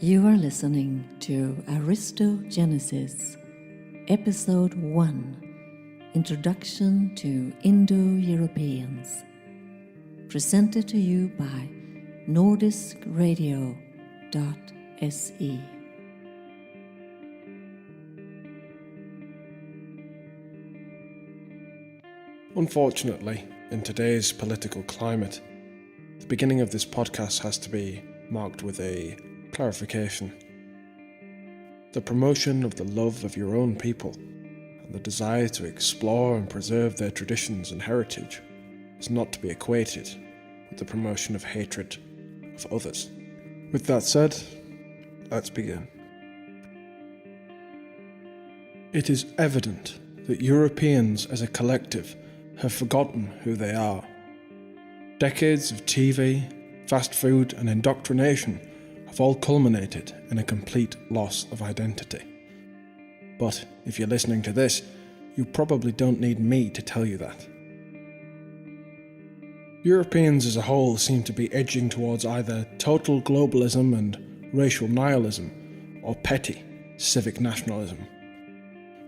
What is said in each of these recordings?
You are listening to Aristogenesis, Episode 1, Introduction to Indo-Europeans, presented to you by nordiskradio.se. Unfortunately, in today's political climate, the beginning of this podcast has to be marked with a clarification. The promotion of the love of your own people and the desire to explore and preserve their traditions and heritage is not to be equated with the promotion of hatred of others. With that said, let's begin. It is evident that Europeans as a collective have forgotten who they are. Decades of TV, fast food and indoctrination have all culminated in a complete loss of identity. But if you're listening to this, you probably don't need me to tell you that. Europeans as a whole seem to be edging towards either total globalism and racial nihilism, or petty civic nationalism.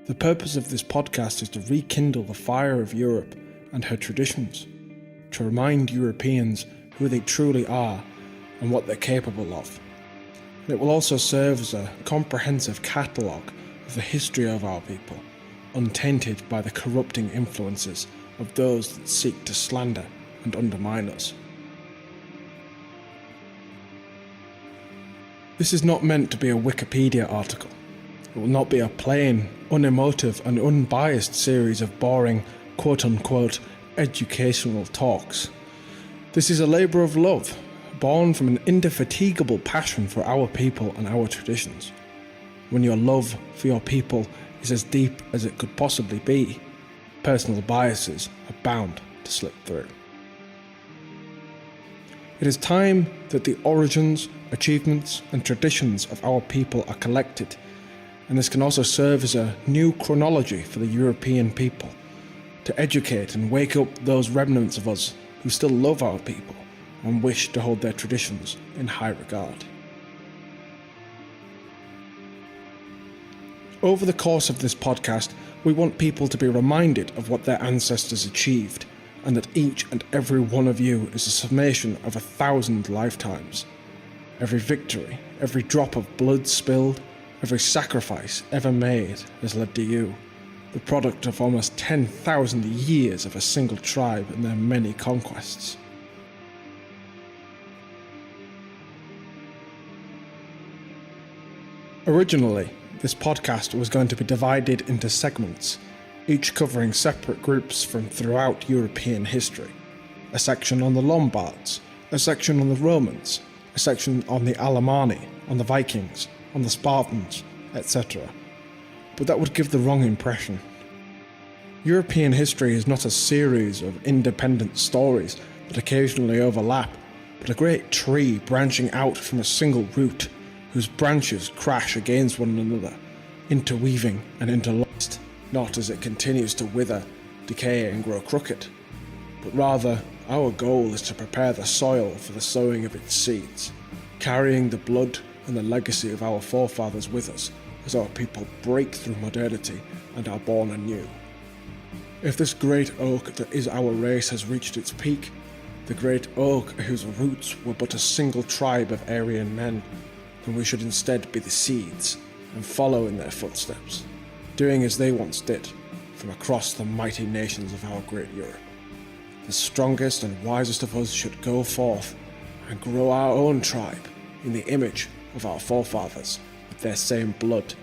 The purpose of this podcast is to rekindle the fire of Europe and her traditions, to remind Europeans who they truly are and what they're capable of. It will also serve as a comprehensive catalogue of the history of our people, untainted by the corrupting influences of those that seek to slander and undermine us. This is not meant to be a Wikipedia article. It will not be a plain, unemotive and unbiased series of boring, quote-unquote, educational talks. This is a labour of love, born from an indefatigable passion for our people and our traditions. When your love for your people is as deep as it could possibly be, personal biases are bound to slip through. It is time that the origins, achievements and traditions of our people are collected, and this can also serve as a new chronology for the European people, to educate and wake up those remnants of us who still love our people and wish to hold their traditions in high regard. Over the course of this podcast, we want people to be reminded of what their ancestors achieved, and that each and every one of you is a summation of 1,000 lifetimes. Every victory, every drop of blood spilled, every sacrifice ever made has led to you, the product of almost 10,000 years of a single tribe and their many conquests. Originally, this podcast was going to be divided into segments, each covering separate groups from throughout European history. A section on the Lombards, a section on the Romans, a section on the Alemanni, on the Vikings, on the Spartans, etc. But that would give the wrong impression. European history is not a series of independent stories that occasionally overlap, but a great tree branching out from a single root, whose branches crash against one another, interweaving and interlaced, not as it continues to wither, decay and grow crooked, but rather our goal is to prepare the soil for the sowing of its seeds, carrying the blood and the legacy of our forefathers with us as our people break through modernity and are born anew. If this great oak that is our race has reached its peak, the great oak whose roots were but a single tribe of Aryan men, then we should instead be the seeds and follow in their footsteps, doing as they once did from across the mighty nations of our great Europe. The strongest and wisest of us should go forth and grow our own tribe in the image of our forefathers, with their same blood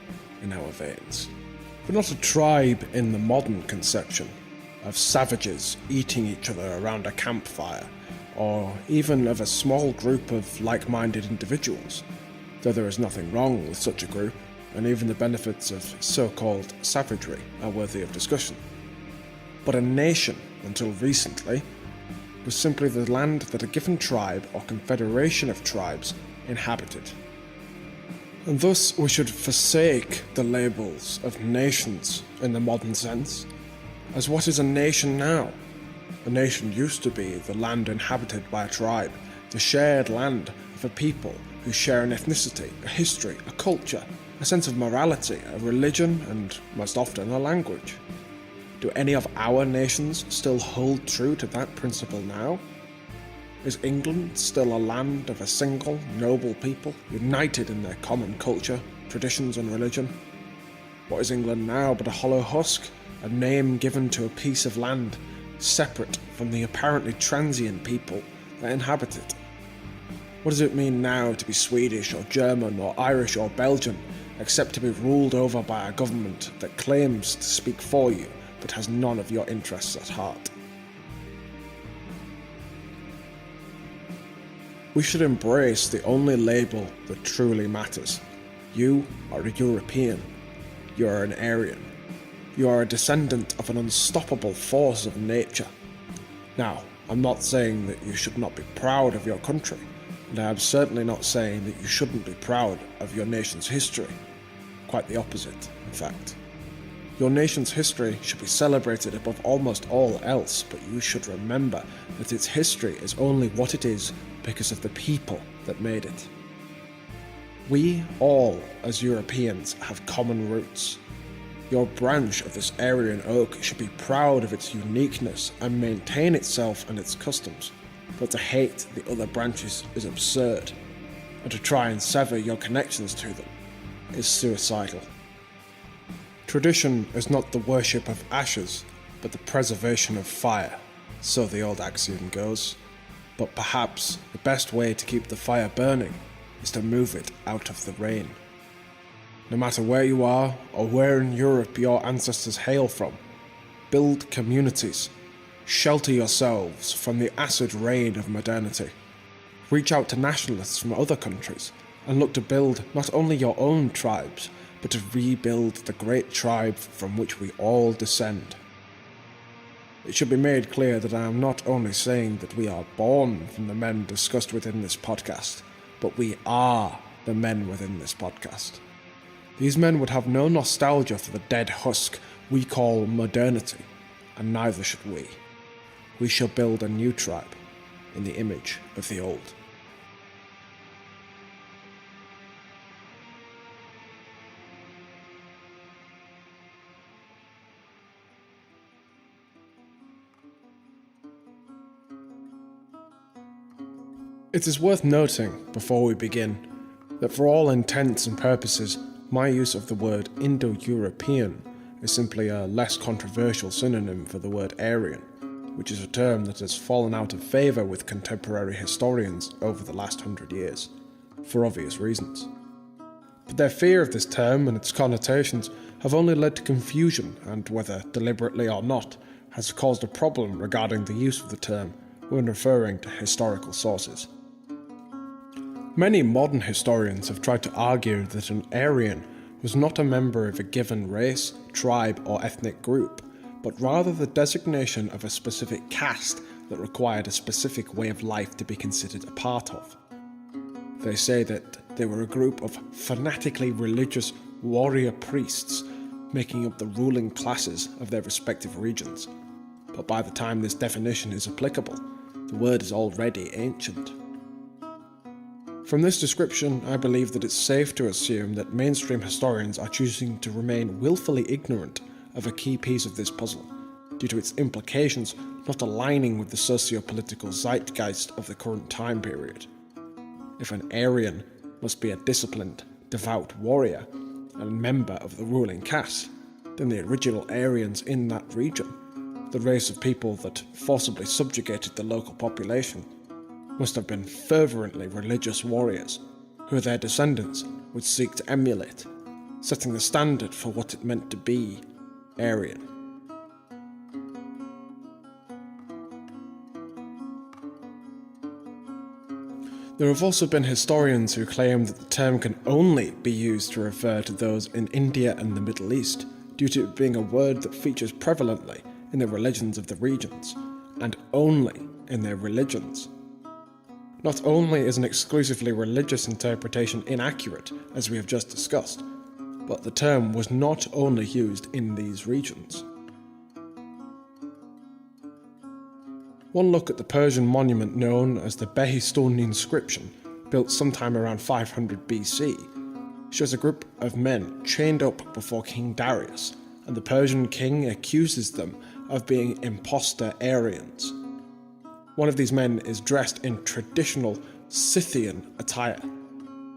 in our veins. But not a tribe in the modern conception of savages eating each other around a campfire, or even of a small group of like-minded individuals, though there is nothing wrong with such a group, and even the benefits of so-called savagery are worthy of discussion. But a nation, until recently, was simply the land that a given tribe or confederation of tribes inhabited. And thus we should forsake the labels of nations in the modern sense, as what is a nation now? A nation used to be the land inhabited by a tribe, the shared land of for people who share an ethnicity, a history, a culture, a sense of morality, a religion, and most often a language. Do any of our nations still hold true to that principle now? Is England still a land of a single, noble people, united in their common culture, traditions and religion? What is England now but a hollow husk, a name given to a piece of land, separate from the apparently transient people that inhabit it? What does it mean now to be Swedish or German or Irish or Belgian, except to be ruled over by a government that claims to speak for you, but has none of your interests at heart? We should embrace the only label that truly matters. You are a European. You are an Aryan. You are a descendant of an unstoppable force of nature. Now, I'm not saying that you should not be proud of your country, and I am certainly not saying that you shouldn't be proud of your nation's history. Quite the opposite, in fact. Your nation's history should be celebrated above almost all else, but you should remember that its history is only what it is because of the people that made it. We all, as Europeans, have common roots. Your branch of this Aryan oak should be proud of its uniqueness and maintain itself and its customs, but to hate the other branches is absurd, and to try and sever your connections to them is suicidal. Tradition is not the worship of ashes, but the preservation of fire, so the old axiom goes. But perhaps the best way to keep the fire burning is to move it out of the rain. No matter where you are, or where in Europe your ancestors hail from, build communities, shelter yourselves from the acid rain of modernity. Reach out to nationalists from other countries, and look to build not only your own tribes, but to rebuild the great tribe from which we all descend. It should be made clear that I am not only saying that we are born from the men discussed within this podcast, but we are the men within this podcast. These men would have no nostalgia for the dead husk we call modernity, and neither should we. We shall build a new tribe in the image of the old. It is worth noting, before we begin, that for all intents and purposes, my use of the word Indo-European is simply a less controversial synonym for the word Aryan, which is a term that has fallen out of favour with contemporary historians over the last 100 years, for obvious reasons. But their fear of this term and its connotations have only led to confusion and, whether deliberately or not, has caused a problem regarding the use of the term when referring to historical sources. Many modern historians have tried to argue that an Aryan was not a member of a given race, tribe, or ethnic group, but rather the designation of a specific caste that required a specific way of life to be considered a part of. They say that they were a group of fanatically religious warrior priests making up the ruling classes of their respective regions, but by the time this definition is applicable, the word is already ancient. From this description, I believe that it's safe to assume that mainstream historians are choosing to remain willfully ignorant of a key piece of this puzzle, due to its implications not aligning with the socio-political zeitgeist of the current time period. If an Aryan must be a disciplined, devout warrior, and member of the ruling caste, then the original Aryans in that region, the race of people that forcibly subjugated the local population, must have been fervently religious warriors, who their descendants would seek to emulate, setting the standard for what it meant to be Aryan. There have also been historians who claim that the term can only be used to refer to those in India and the Middle East, due to it being a word that features prevalently in the religions of the regions, and only in their religions. Not only is an exclusively religious interpretation inaccurate, as we have just discussed, but the term was not only used in these regions. One look at the Persian monument known as the Behistun inscription built sometime around 500 BC, shows a group of men chained up before King Darius, and the Persian king accuses them of being imposter Aryans. One of these men is dressed in traditional Scythian attire.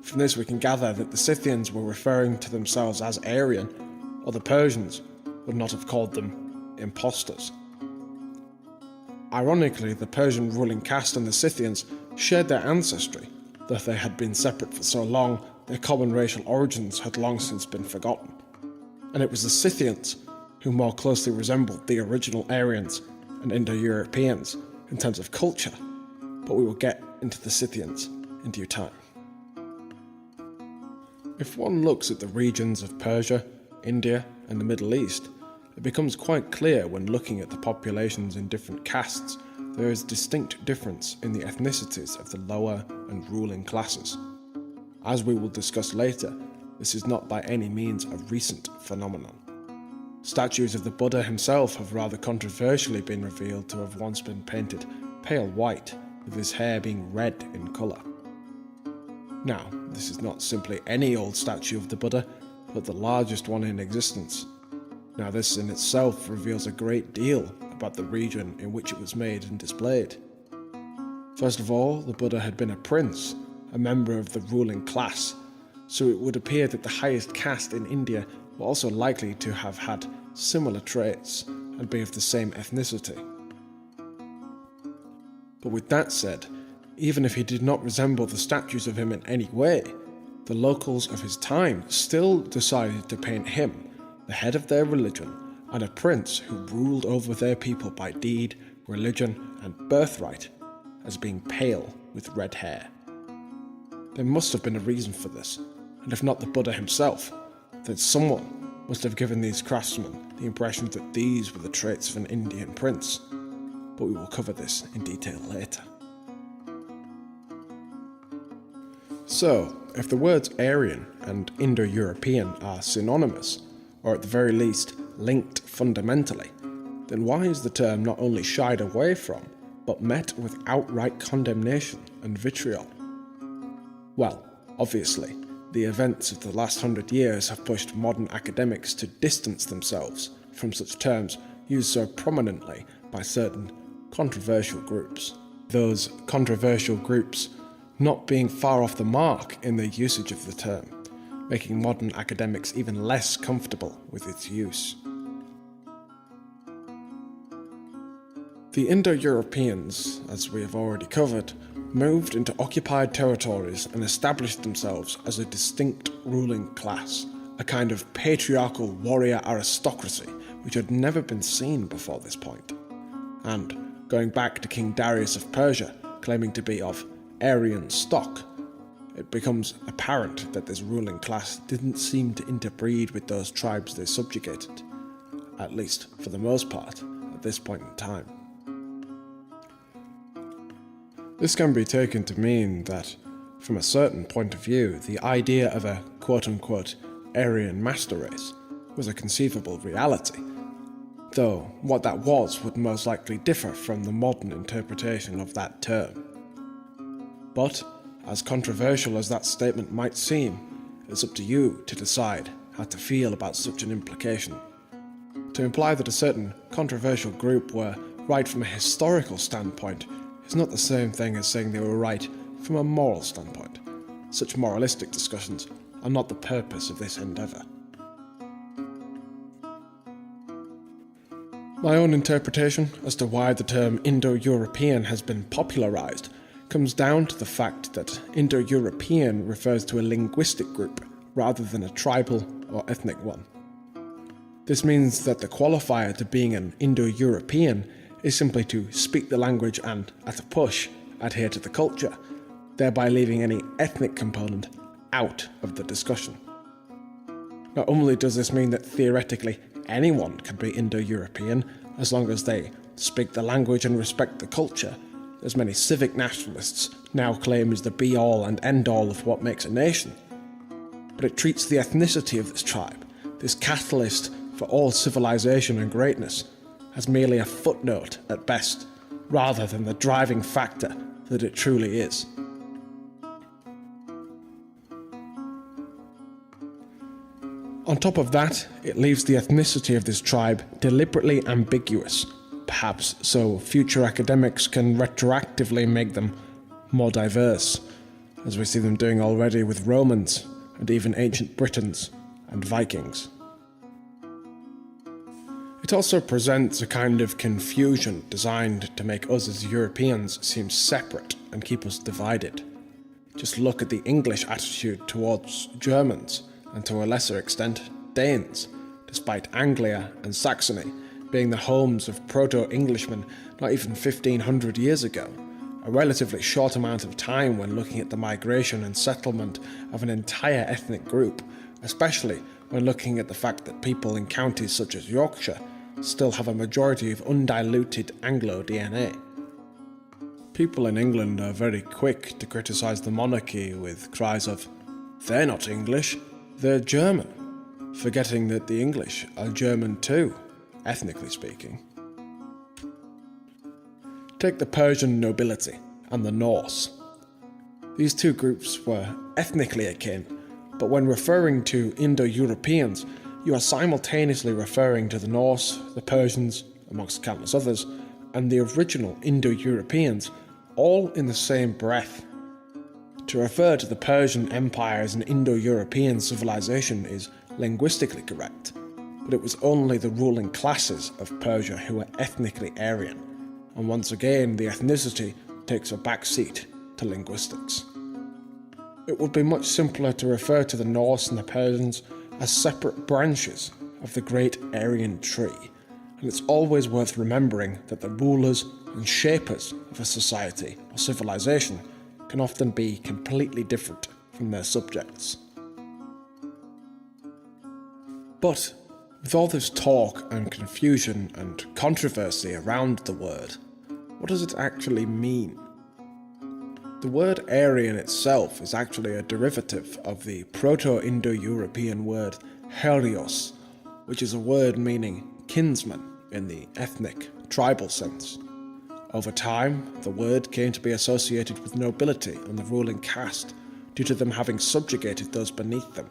From this we can gather that the Scythians were referring to themselves as Aryan, or the Persians would not have called them impostors. Ironically, the Persian ruling caste and the Scythians shared their ancestry, though they had been separate for so long, their common racial origins had long since been forgotten. And it was the Scythians who more closely resembled the original Aryans and Indo-Europeans in terms of culture, but we will get into the Scythians in due time. If one looks at the regions of Persia, India, and the Middle East, it becomes quite clear when looking at the populations in different castes, there is distinct difference in the ethnicities of the lower and ruling classes. As we will discuss later, this is not by any means a recent phenomenon. Statues of the Buddha himself have rather controversially been revealed to have once been painted pale white, with his hair being red in colour. Now, this is not simply any old statue of the Buddha, but the largest one in existence. Now, this in itself reveals a great deal about the region in which it was made and displayed. First of all, the Buddha had been a prince, a member of the ruling class, so it would appear that the highest caste in India were also likely to have had similar traits and be of the same ethnicity. But with that said, even if he did not resemble the statues of him in any way, the locals of his time still decided to paint him, the head of their religion, and a prince who ruled over their people by deed, religion, and birthright, as being pale with red hair. There must have been a reason for this, and if not the Buddha himself, then someone must have given these craftsmen the impression that these were the traits of an Indian prince. But we will cover this in detail later. So, if the words Aryan and Indo-European are synonymous, or at the very least linked fundamentally, then why is the term not only shied away from, but met with outright condemnation and vitriol? Well, obviously, the events of the last 100 years have pushed modern academics to distance themselves from such terms used so prominently by certain controversial groups. Those controversial groups not being far off the mark in their usage of the term, making modern academics even less comfortable with its use. The Indo-Europeans, as we have already covered, moved into occupied territories and established themselves as a distinct ruling class, a kind of patriarchal warrior aristocracy which had never been seen before this point. And, going back to King Darius of Persia, claiming to be of Aryan stock, it becomes apparent that this ruling class didn't seem to interbreed with those tribes they subjugated, at least for the most part, at this point in time. This can be taken to mean that, from a certain point of view, the idea of a quote-unquote Aryan master race was a conceivable reality, though what that was would most likely differ from the modern interpretation of that term. But, as controversial as that statement might seem, it's up to you to decide how to feel about such an implication. To imply that a certain controversial group were right from a historical standpoint is not the same thing as saying they were right from a moral standpoint. Such moralistic discussions are not the purpose of this endeavour. My own interpretation as to why the term Indo-European has been popularised comes down to the fact that Indo-European refers to a linguistic group rather than a tribal or ethnic one. This means that the qualifier to being an Indo-European is simply to speak the language and, at a push, adhere to the culture, thereby leaving any ethnic component out of the discussion. Not only does this mean that theoretically anyone can be Indo-European as long as they speak the language and respect the culture, as many civic nationalists now claim is the be-all and end-all of what makes a nation, but it treats the ethnicity of this tribe, this catalyst for all civilization and greatness, as merely a footnote at best, rather than the driving factor that it truly is. On top of that, it leaves the ethnicity of this tribe deliberately ambiguous, perhaps so future academics can retroactively make them more diverse, as we see them doing already with Romans and even ancient Britons and Vikings. It also presents a kind of confusion designed to make us as Europeans seem separate and keep us divided. Just look at the English attitude towards Germans, and to a lesser extent, Danes, despite Anglia and Saxony being the homes of Proto-Englishmen not even 1500 years ago, a relatively short amount of time when looking at the migration and settlement of an entire ethnic group, especially when looking at the fact that people in counties such as Yorkshire still have a majority of undiluted Anglo DNA. People in England are very quick to criticise the monarchy with cries of, "They're not English, they're German," forgetting that the English are German too, ethnically speaking. Take the Persian nobility and the Norse. These two groups were ethnically akin, but when referring to Indo-Europeans, you are simultaneously referring to the Norse, the Persians, amongst countless others, and the original Indo-Europeans, all in the same breath. To refer to the Persian Empire as an Indo-European civilization is linguistically correct, but it was only the ruling classes of Persia who were ethnically Aryan, and once again the ethnicity takes a back seat to linguistics. It would be much simpler to refer to the Norse and the Persians as separate branches of the great Aryan tree, and it's always worth remembering that the rulers and shapers of a society or civilization can often be completely different from their subjects. But with all this talk and confusion and controversy around the word, what does it actually mean? The word Aryan itself is actually a derivative of the Proto-Indo-European word Herios, which is a word meaning kinsman in the ethnic, tribal sense. Over time, the word came to be associated with nobility and the ruling caste due to them having subjugated those beneath them,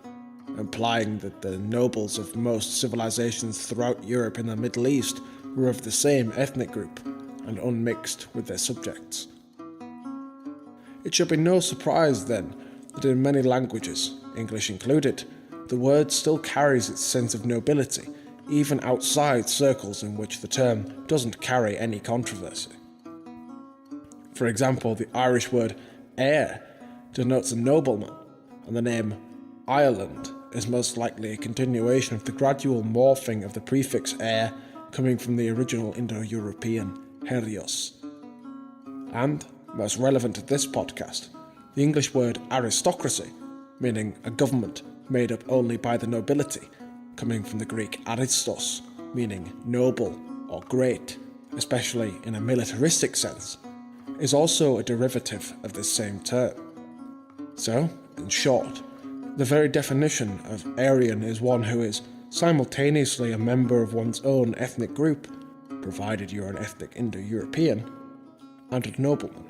implying that the nobles of most civilizations throughout Europe and the Middle East were of the same ethnic group and unmixed with their subjects. It should be no surprise, then, that in many languages, English included, the word still carries its sense of nobility, even outside circles in which the term doesn't carry any controversy. For example, the Irish word heir denotes a nobleman, and the name Ireland is most likely a continuation of the gradual morphing of the prefix heir coming from the original Indo-European herios. And, most relevant to this podcast, the English word aristocracy, meaning a government made up only by the nobility, coming from the Greek Aristos, meaning noble or great, especially in a militaristic sense, is also a derivative of this same term. So, in short, the very definition of Aryan is one who is simultaneously a member of one's own ethnic group, provided you're an ethnic Indo-European, and a nobleman.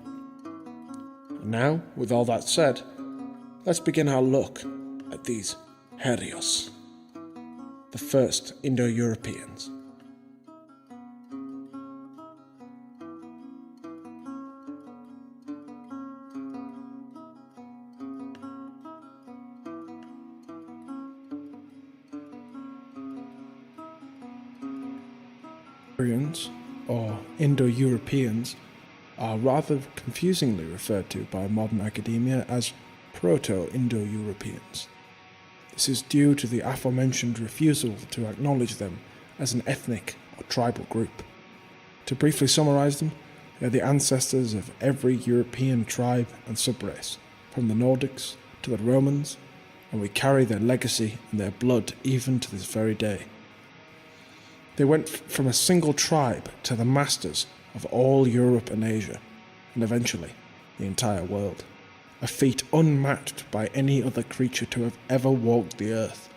And now, with all that said, let's begin our look at these Herios, the first Indo-Europeans. Aryans, or Indo-Europeans, are rather confusingly referred to by modern academia as Proto-Indo-Europeans. This is due to the aforementioned refusal to acknowledge them as an ethnic or tribal group. To briefly summarise them, they are the ancestors of every European tribe and subrace, from the Nordics to the Romans, and we carry their legacy and their blood even to this very day. They went from a single tribe to the masters of all Europe and Asia, and eventually the entire world. A feat unmatched by any other creature to have ever walked the earth,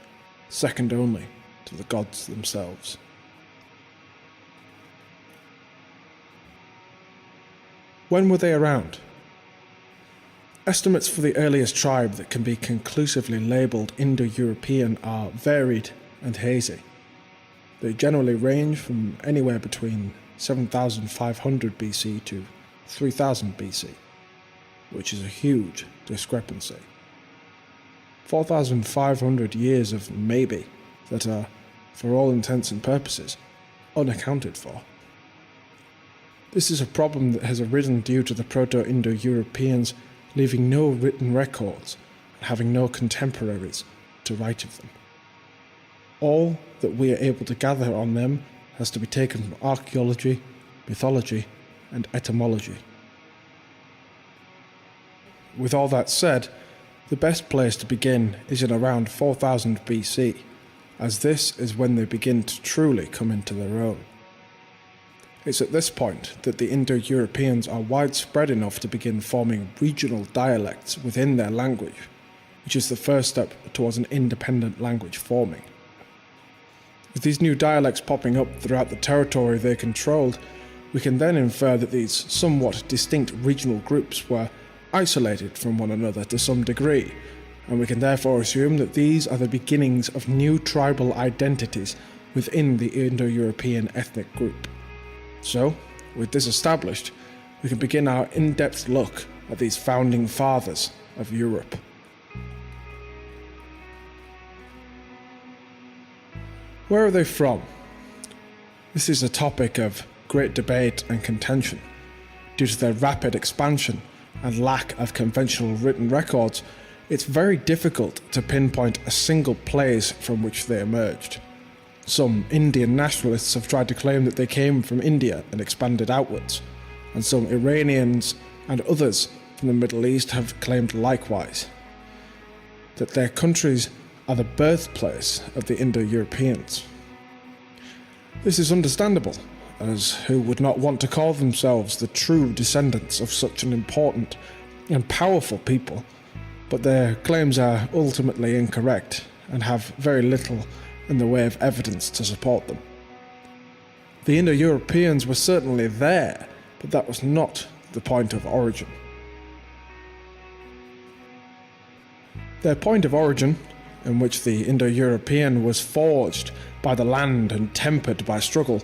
second only to the gods themselves. When were they around? Estimates for the earliest tribe that can be conclusively labelled Indo-European are varied and hazy. They generally range from anywhere between 7,500 BC to 3,000 BC, which is a huge discrepancy. 4,500 years of maybe that are, for all intents and purposes, unaccounted for. This is a problem that has arisen due to the Proto-Indo-Europeans leaving no written records and having no contemporaries to write of them. All that we are able to gather on them has to be taken from archaeology, mythology, and etymology. With all that said, the best place to begin is in around 4000 BC, as this is when they begin to truly come into their own. It's at this point that the Indo-Europeans are widespread enough to begin forming regional dialects within their language, which is the first step towards an independent language forming. With these new dialects popping up throughout the territory they controlled, we can then infer that these somewhat distinct regional groups were isolated from one another to some degree, and we can therefore assume that these are the beginnings of new tribal identities within the Indo-European ethnic group. So, with this established, we can begin our in-depth look at these founding fathers of Europe. Where are they from? This is a topic of great debate and contention. Due to their rapid expansion and lack of conventional written records, it's very difficult to pinpoint a single place from which they emerged. Some Indian nationalists have tried to claim that they came from India and expanded outwards, and some Iranians and others from the Middle East have claimed likewise, that their countries are the birthplace of the Indo-Europeans. This is understandable, as who would not want to call themselves the true descendants of such an important and powerful people, but their claims are ultimately incorrect and have very little in the way of evidence to support them. The Indo-Europeans were certainly there, but that was not the point of origin. Their point of origin, in which the Indo-European was forged by the land and tempered by struggle,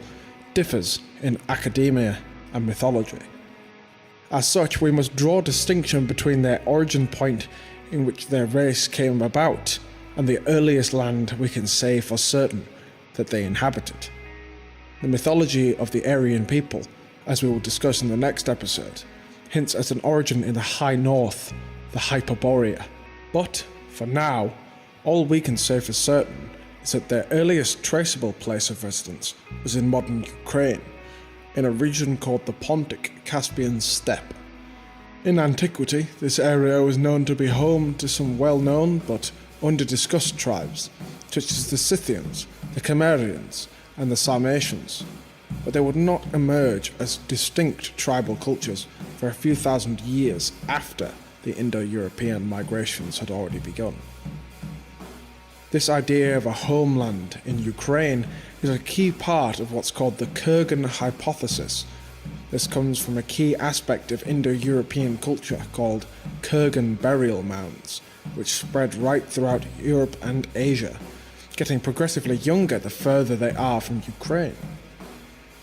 differs in academia and mythology. As such, we must draw distinction between their origin point in which their race came about and the earliest land we can say for certain that they inhabited. The mythology of the Aryan people, as we will discuss in the next episode, hints at an origin in the high north, the Hyperborea. But, for now, all we can say for certain is that their earliest traceable place of residence was in modern Ukraine, in a region called the Pontic-Caspian steppe. In antiquity, this area was known to be home to some well-known but under-discussed tribes, such as the Scythians, the Cimmerians, and the Sarmatians, but they would not emerge as distinct tribal cultures for a few thousand years after the Indo-European migrations had already begun. This idea of a homeland in Ukraine is a key part of what's called the Kurgan hypothesis. This comes from a key aspect of Indo-European culture called Kurgan burial mounds, which spread right throughout Europe and Asia, getting progressively younger the further they are from Ukraine.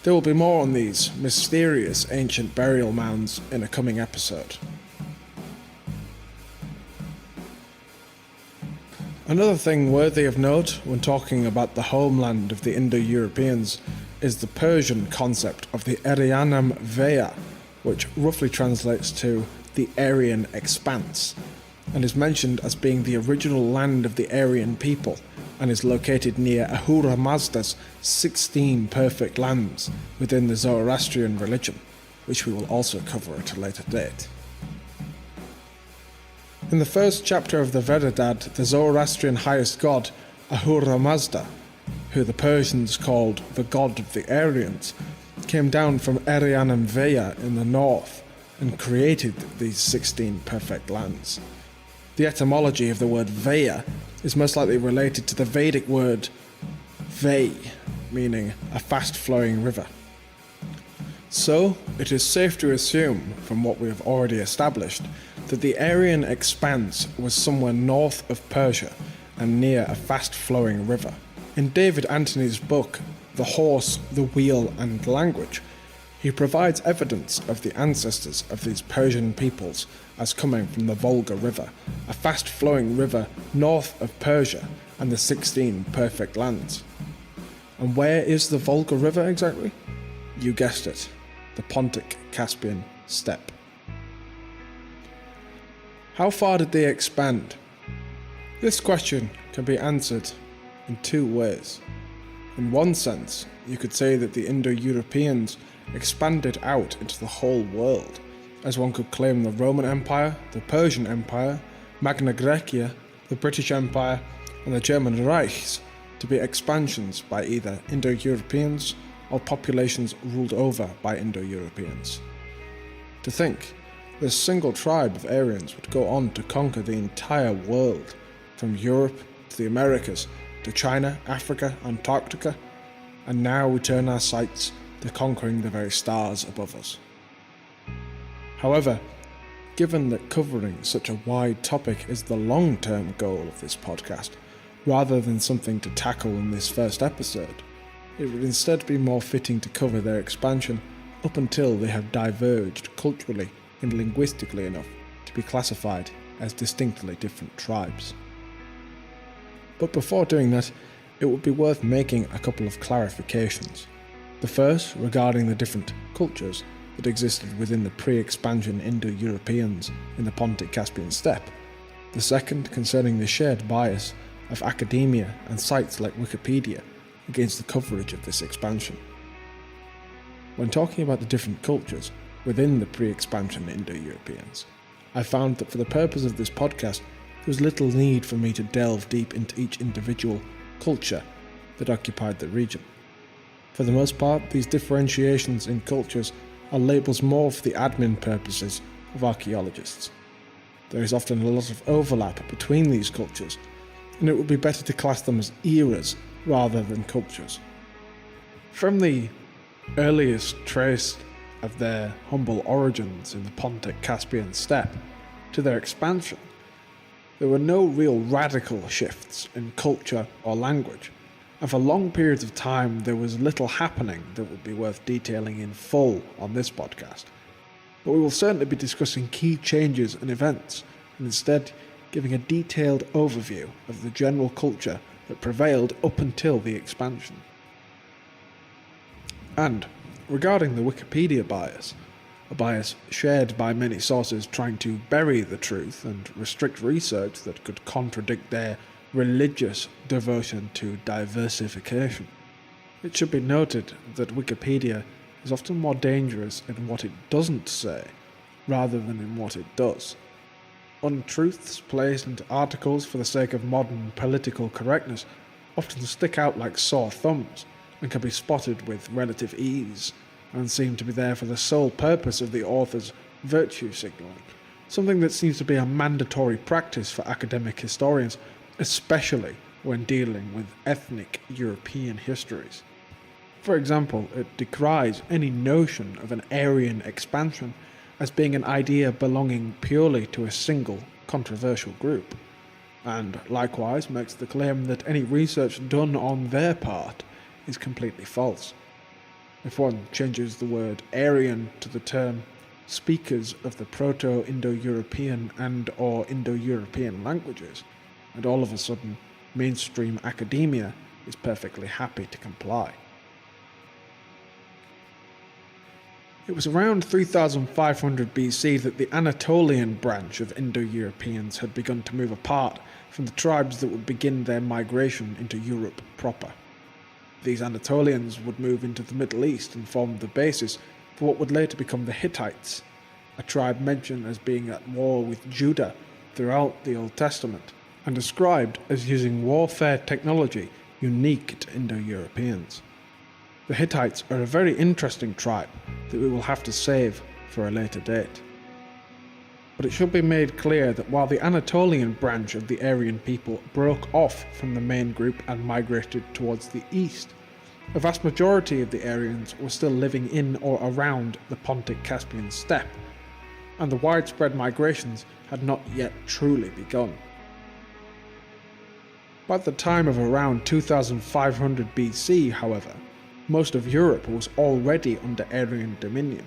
There will be more on these mysterious ancient burial mounds in a coming episode. Another thing worthy of note when talking about the homeland of the Indo-Europeans is the Persian concept of the Arianam Veya, which roughly translates to the Aryan expanse, and is mentioned as being the original land of the Aryan people, and is located near Ahura Mazda's 16 perfect lands within the Zoroastrian religion, which we will also cover at a later date. In the first chapter of the Vedadad, the Zoroastrian highest god, Ahura Mazda, who the Persians called the god of the Aryans, came down from Arianam Veya in the north and created these 16 perfect lands. The etymology of the word Veya is most likely related to the Vedic word Vey, meaning a fast-flowing river. So, it is safe to assume, from what we have already established, that the Aryan expanse was somewhere north of Persia and near a fast-flowing river. In David Anthony's book, The Horse, the Wheel and Language, he provides evidence of the ancestors of these Persian peoples as coming from the Volga River, a fast-flowing river north of Persia and the 16 perfect lands. And where is the Volga River exactly? You guessed it, the Pontic-Caspian steppe. How far did they expand? This question can be answered in two ways. In one sense, you could say that the Indo-Europeans expanded out into the whole world, as one could claim the Roman Empire, the Persian Empire, Magna Graecia, the British Empire, and the German Reichs to be expansions by either Indo-Europeans or populations ruled over by Indo-Europeans. To think, this single tribe of Aryans would go on to conquer the entire world, from Europe to the Americas, to China, Africa, Antarctica, and now we turn our sights to conquering the very stars above us. However, given that covering such a wide topic is the long-term goal of this podcast, rather than something to tackle in this first episode, it would instead be more fitting to cover their expansion up until they have diverged culturally and linguistically enough to be classified as distinctly different tribes. But before doing that, it would be worth making a couple of clarifications. The first regarding the different cultures that existed within the pre-expansion Indo-Europeans in the Pontic-Caspian steppe. The second concerning the shared bias of academia and sites like Wikipedia against the coverage of this expansion. When talking about the different cultures within the pre-expansion Indo-Europeans, I found that for the purpose of this podcast, there was little need for me to delve deep into each individual culture that occupied the region. For the most part, these differentiations in cultures are labels more for the admin purposes of archaeologists. There is often a lot of overlap between these cultures, and it would be better to class them as eras rather than cultures. From the earliest trace of their humble origins in the Pontic-Caspian steppe to their expansion, there were no real radical shifts in culture or language, and for long periods of time there was little happening that would be worth detailing in full on this podcast. But we will certainly be discussing key changes and events, and instead giving a detailed overview of the general culture that prevailed up until the expansion. And regarding the Wikipedia bias, a bias shared by many sources trying to bury the truth and restrict research that could contradict their religious devotion to diversification. It should be noted that Wikipedia is often more dangerous in what it doesn't say, rather than in what it does. Untruths placed into articles for the sake of modern political correctness often stick out like sore thumbs and can be spotted with relative ease, and seem to be there for the sole purpose of the author's virtue signalling, something that seems to be a mandatory practice for academic historians, especially when dealing with ethnic European histories. For example, it decries any notion of an Aryan expansion as being an idea belonging purely to a single controversial group, and likewise makes the claim that any research done on their part is completely false. If one changes the word Aryan to the term speakers of the Proto-Indo-European and or Indo-European languages, and all of a sudden mainstream academia is perfectly happy to comply. It was around 3500 BC that the Anatolian branch of Indo-Europeans had begun to move apart from the tribes that would begin their migration into Europe proper. These Anatolians would move into the Middle East and form the basis for what would later become the Hittites, a tribe mentioned as being at war with Judah throughout the Old Testament, and described as using warfare technology unique to Indo-Europeans. The Hittites are a very interesting tribe that we will have to save for a later date. But it should be made clear that while the Anatolian branch of the Aryan people broke off from the main group and migrated towards the east, a vast majority of the Aryans were still living in or around the Pontic-Caspian steppe, and the widespread migrations had not yet truly begun. By the time of around 2500 BC, however, most of Europe was already under Aryan dominion,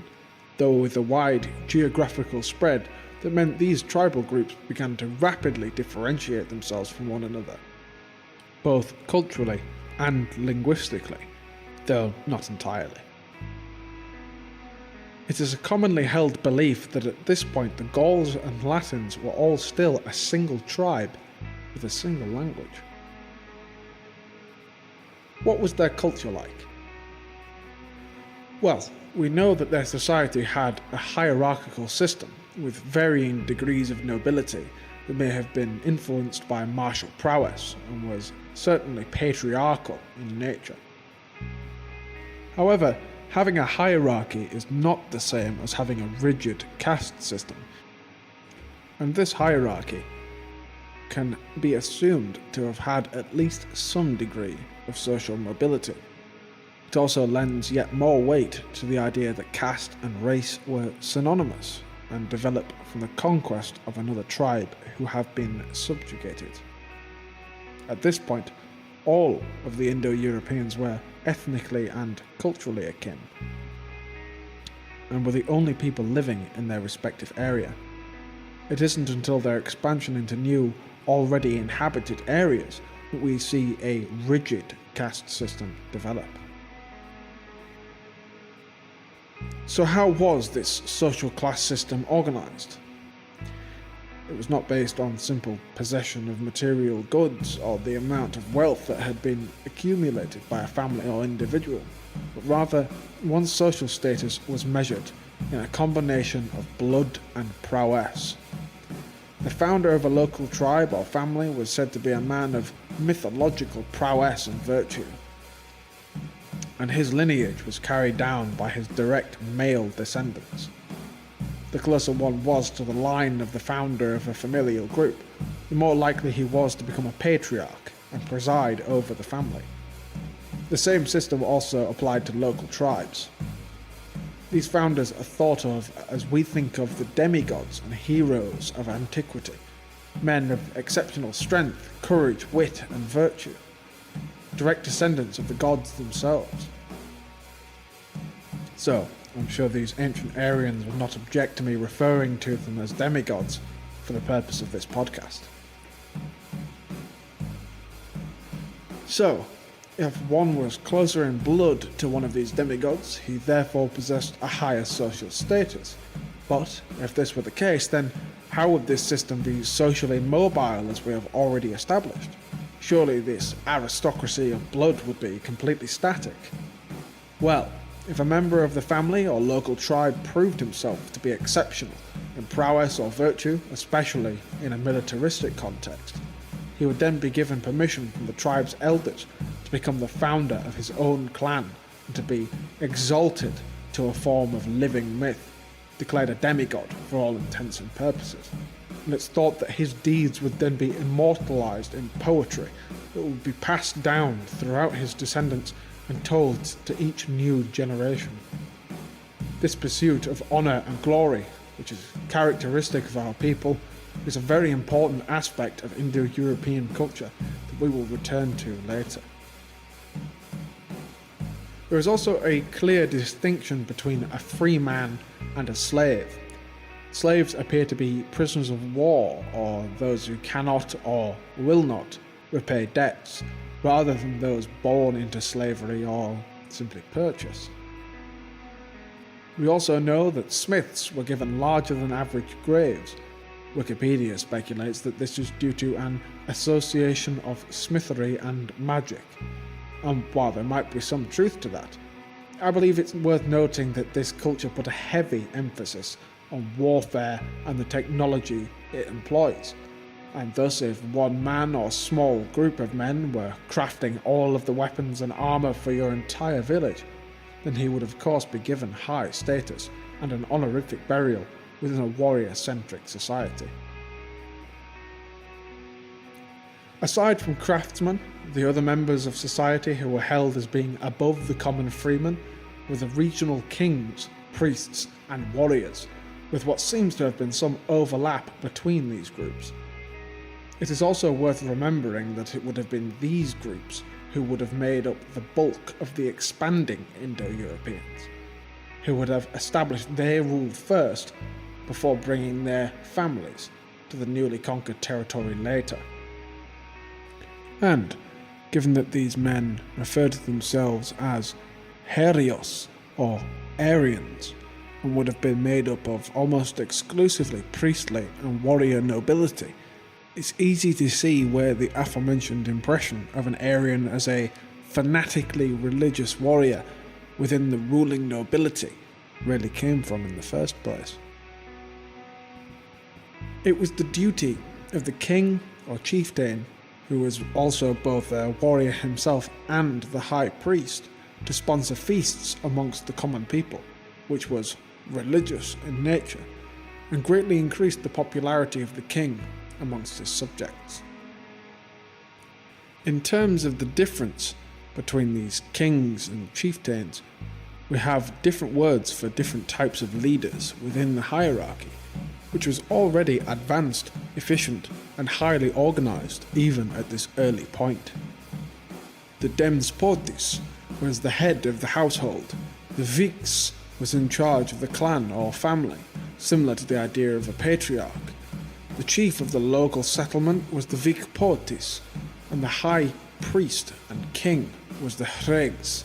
though with a wide geographical spread that meant these tribal groups began to rapidly differentiate themselves from one another, both culturally and linguistically, though not entirely. It is a commonly held belief that at this point the Gauls and Latins were all still a single tribe with a single language. What was their culture like? Well, we know that their society had a hierarchical system with varying degrees of nobility that may have been influenced by martial prowess and was certainly patriarchal in nature. However, having a hierarchy is not the same as having a rigid caste system, and this hierarchy can be assumed to have had at least some degree of social mobility. It also lends yet more weight to the idea that caste and race were synonymous and developed from the conquest of another tribe who have been subjugated. At this point, all of the Indo-Europeans were ethnically and culturally akin, and were the only people living in their respective area. It isn't until their expansion into new, already inhabited areas that we see a rigid caste system develop. So how was this social class system organised? It was not based on simple possession of material goods or the amount of wealth that had been accumulated by a family or individual, but rather one's social status was measured in a combination of blood and prowess. The founder of a local tribe or family was said to be a man of mythological prowess and virtue, and his lineage was carried down by his direct male descendants. The closer one was to the line of the founder of a familial group, the more likely he was to become a patriarch and preside over the family. The same system also applied to local tribes. These founders are thought of as we think of the demigods and heroes of antiquity, men of exceptional strength, courage, wit, and virtue, direct descendants of the gods themselves. So, I'm sure these ancient Aryans will not object to me referring to them as demigods for the purpose of this podcast. So, if one was closer in blood to one of these demigods, he therefore possessed a higher social status. But, if this were the case, then how would this system be socially mobile as we have already established? Surely this aristocracy of blood would be completely static. Well, if a member of the family or local tribe proved himself to be exceptional in prowess or virtue, especially in a militaristic context, he would then be given permission from the tribe's elders to become the founder of his own clan and to be exalted to a form of living myth, declared a demigod for all intents and purposes. And it's thought that his deeds would then be immortalized in poetry that would be passed down throughout his descendants and told to each new generation. This pursuit of honour and glory, which is characteristic of our people, is a very important aspect of Indo-European culture that we will return to later. There is also a clear distinction between a free man and a slave. Slaves appear to be prisoners of war, or those who cannot or will not repay debts, rather than those born into slavery or simply purchased. We also know that smiths were given larger than average graves. Wikipedia speculates that this is due to an association of smithery and magic. And while there might be some truth to that, I believe it's worth noting that this culture put a heavy emphasis on warfare and the technology it employs. And thus if one man or small group of men were crafting all of the weapons and armour for your entire village, then he would of course be given high status and an honorific burial within a warrior-centric society. Aside from craftsmen, the other members of society who were held as being above the common freeman were the regional kings, priests and warriors, with what seems to have been some overlap between these groups. It is also worth remembering that it would have been these groups who would have made up the bulk of the expanding Indo-Europeans, who would have established their rule first before bringing their families to the newly conquered territory later. And, given that these men referred to themselves as Herios or Aryans, and would have been made up of almost exclusively priestly and warrior nobility, it's easy to see where the aforementioned impression of an Aryan as a fanatically religious warrior within the ruling nobility really came from in the first place. It was the duty of the king or chieftain, who was also both a warrior himself and the high priest, to sponsor feasts amongst the common people, which was religious in nature, and greatly increased the popularity of the king amongst his subjects. In terms of the difference between these kings and chieftains, we have different words for different types of leaders within the hierarchy, which was already advanced, efficient, and highly organised even at this early point. The demsportis was the head of the household. The viks was in charge of the clan or family, similar to the idea of a patriarch. The chief of the local settlement was the vikportis, and the high priest and king was the Rígs,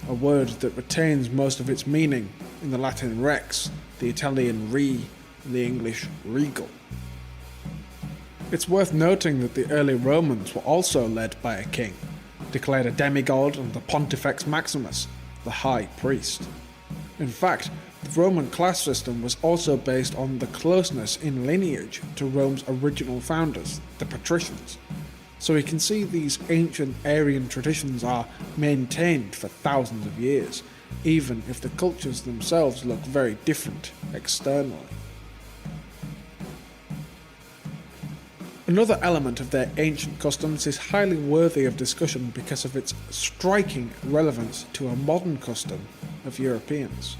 a word that retains most of its meaning in the Latin rex, the Italian re, and the English regal. It's worth noting that the early Romans were also led by a king, declared a demigod, and the Pontifex Maximus, the high priest. In fact, the Roman class system was also based on the closeness in lineage to Rome's original founders, the patricians. So we can see these ancient Aryan traditions are maintained for thousands of years, even if the cultures themselves look very different externally. Another element of their ancient customs is highly worthy of discussion because of its striking relevance to a modern custom of Europeans.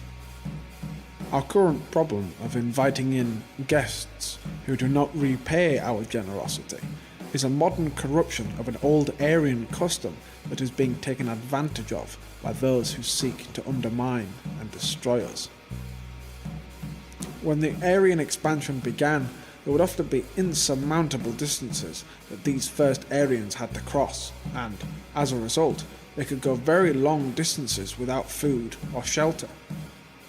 Our current problem of inviting in guests who do not repay our generosity is a modern corruption of an old Aryan custom that is being taken advantage of by those who seek to undermine and destroy us. When the Aryan expansion began, there would often be insurmountable distances that these first Aryans had to cross, and, as a result, they could go very long distances without food or shelter.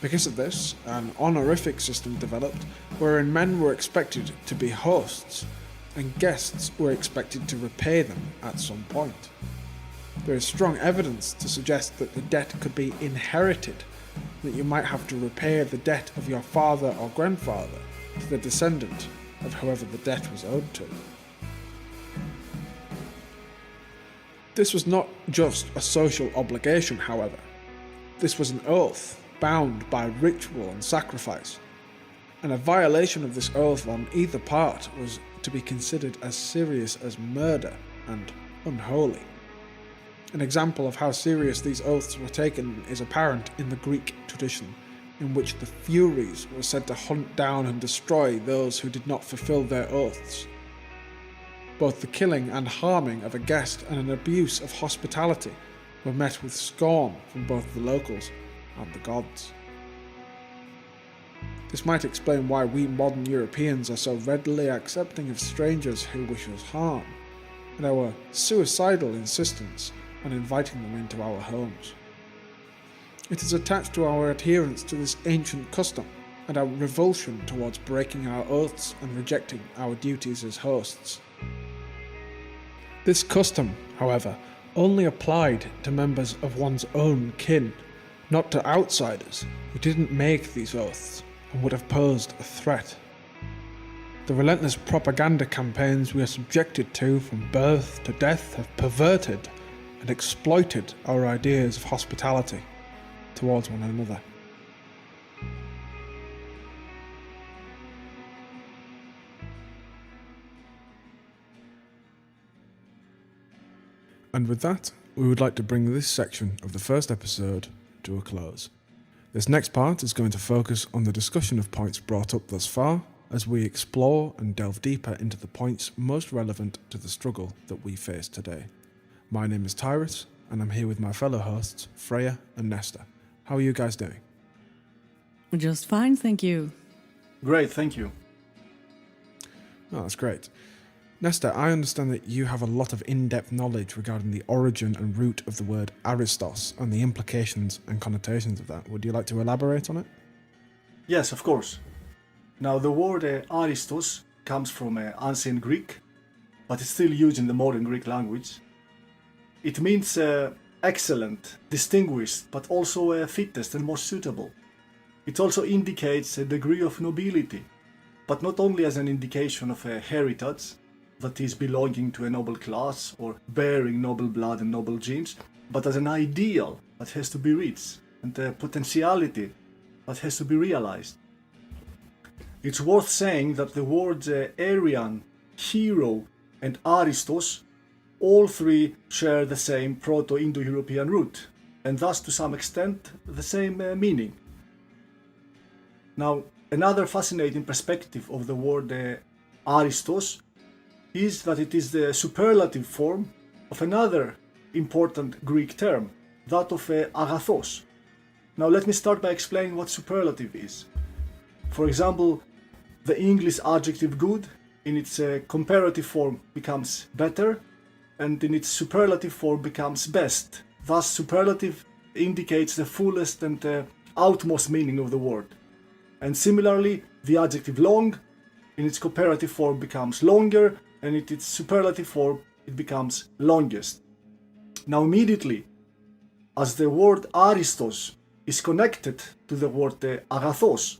Because of this, an honorific system developed wherein men were expected to be hosts, and guests were expected to repay them at some point. There is strong evidence to suggest that the debt could be inherited, that you might have to repay the debt of your father or grandfather to the descendant of whoever the debt was owed to. This was not just a social obligation, however. This was an oath bound by ritual and sacrifice, and a violation of this oath on either part was to be considered as serious as murder and unholy. An example of how serious these oaths were taken is apparent in the Greek tradition, in which the Furies were said to hunt down and destroy those who did not fulfill their oaths. Both the killing and harming of a guest and an abuse of hospitality were met with scorn from both the locals and the gods. This might explain why we modern Europeans are so readily accepting of strangers who wish us harm, and our suicidal insistence on inviting them into our homes. It is attached to our adherence to this ancient custom and our revulsion towards breaking our oaths and rejecting our duties as hosts. This custom, however, only applied to members of one's own kin, not to outsiders who didn't make these oaths and would have posed a threat. The relentless propaganda campaigns we are subjected to from birth to death have perverted and exploited our ideas of hospitality towards one another. And with that, we would like to bring this section of the first episode to a close. This next part is going to focus on the discussion of points brought up thus far, as we explore and delve deeper into the points most relevant to the struggle that we face today. My name is Taerus, and I'm here with my fellow hosts, Freja and Nestor. How are you guys doing? Just fine, thank you. Great, thank you. Oh, that's great. Nestor, I understand that you have a lot of in-depth knowledge regarding the origin and root of the word Aristos and the implications and connotations of that. Would you like to elaborate on it? Yes, of course. Now, the word Aristos comes from ancient Greek, but it's still used in the modern Greek language. It means excellent, distinguished, but also fittest and most suitable. It also indicates a degree of nobility, but not only as an indication of a heritage, that is belonging to a noble class or bearing noble blood and noble genes, but as an ideal that has to be reached and a potentiality that has to be realized. It's worth saying that the words Aryan, hero, and Aristos, all three share the same Proto-Indo-European root, and thus to some extent the same meaning. Now, another fascinating perspective of the word Aristos is that it is the superlative form of another important Greek term, that of agathos. Now let me start by explaining what superlative is. For example, the English adjective good in its comparative form becomes better, and in its superlative form becomes best. Thus superlative indicates the fullest and outmost meaning of the word. And similarly, the adjective long in its comparative form becomes longer, and in its superlative form it becomes longest. Now immediately, as the word Aristos is connected to the word agathos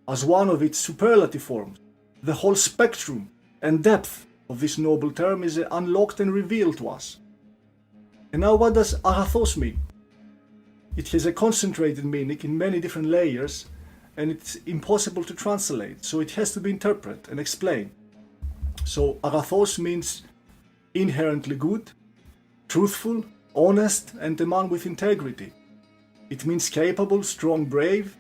as one of its superlative forms, the whole spectrum and depth of this noble term is unlocked and revealed to us. And now what does agathos mean? It has a concentrated meaning in many different layers, and it's impossible to translate, so it has to be interpreted and explained. So agathos means inherently good, truthful, honest, and a man with integrity. It means capable, strong, brave,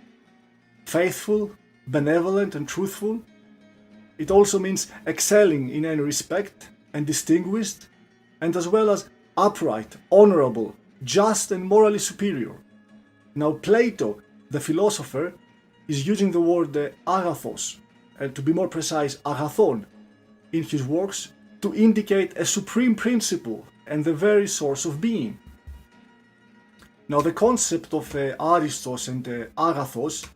faithful, benevolent, and truthful. It also means excelling in any respect and distinguished, and as well as upright, honorable, just, and morally superior. Now Plato, the philosopher, is using the word agathos, and to be more precise, agathon, in his works to indicate a supreme principle and the very source of being. Now the concept of Aristos and agathos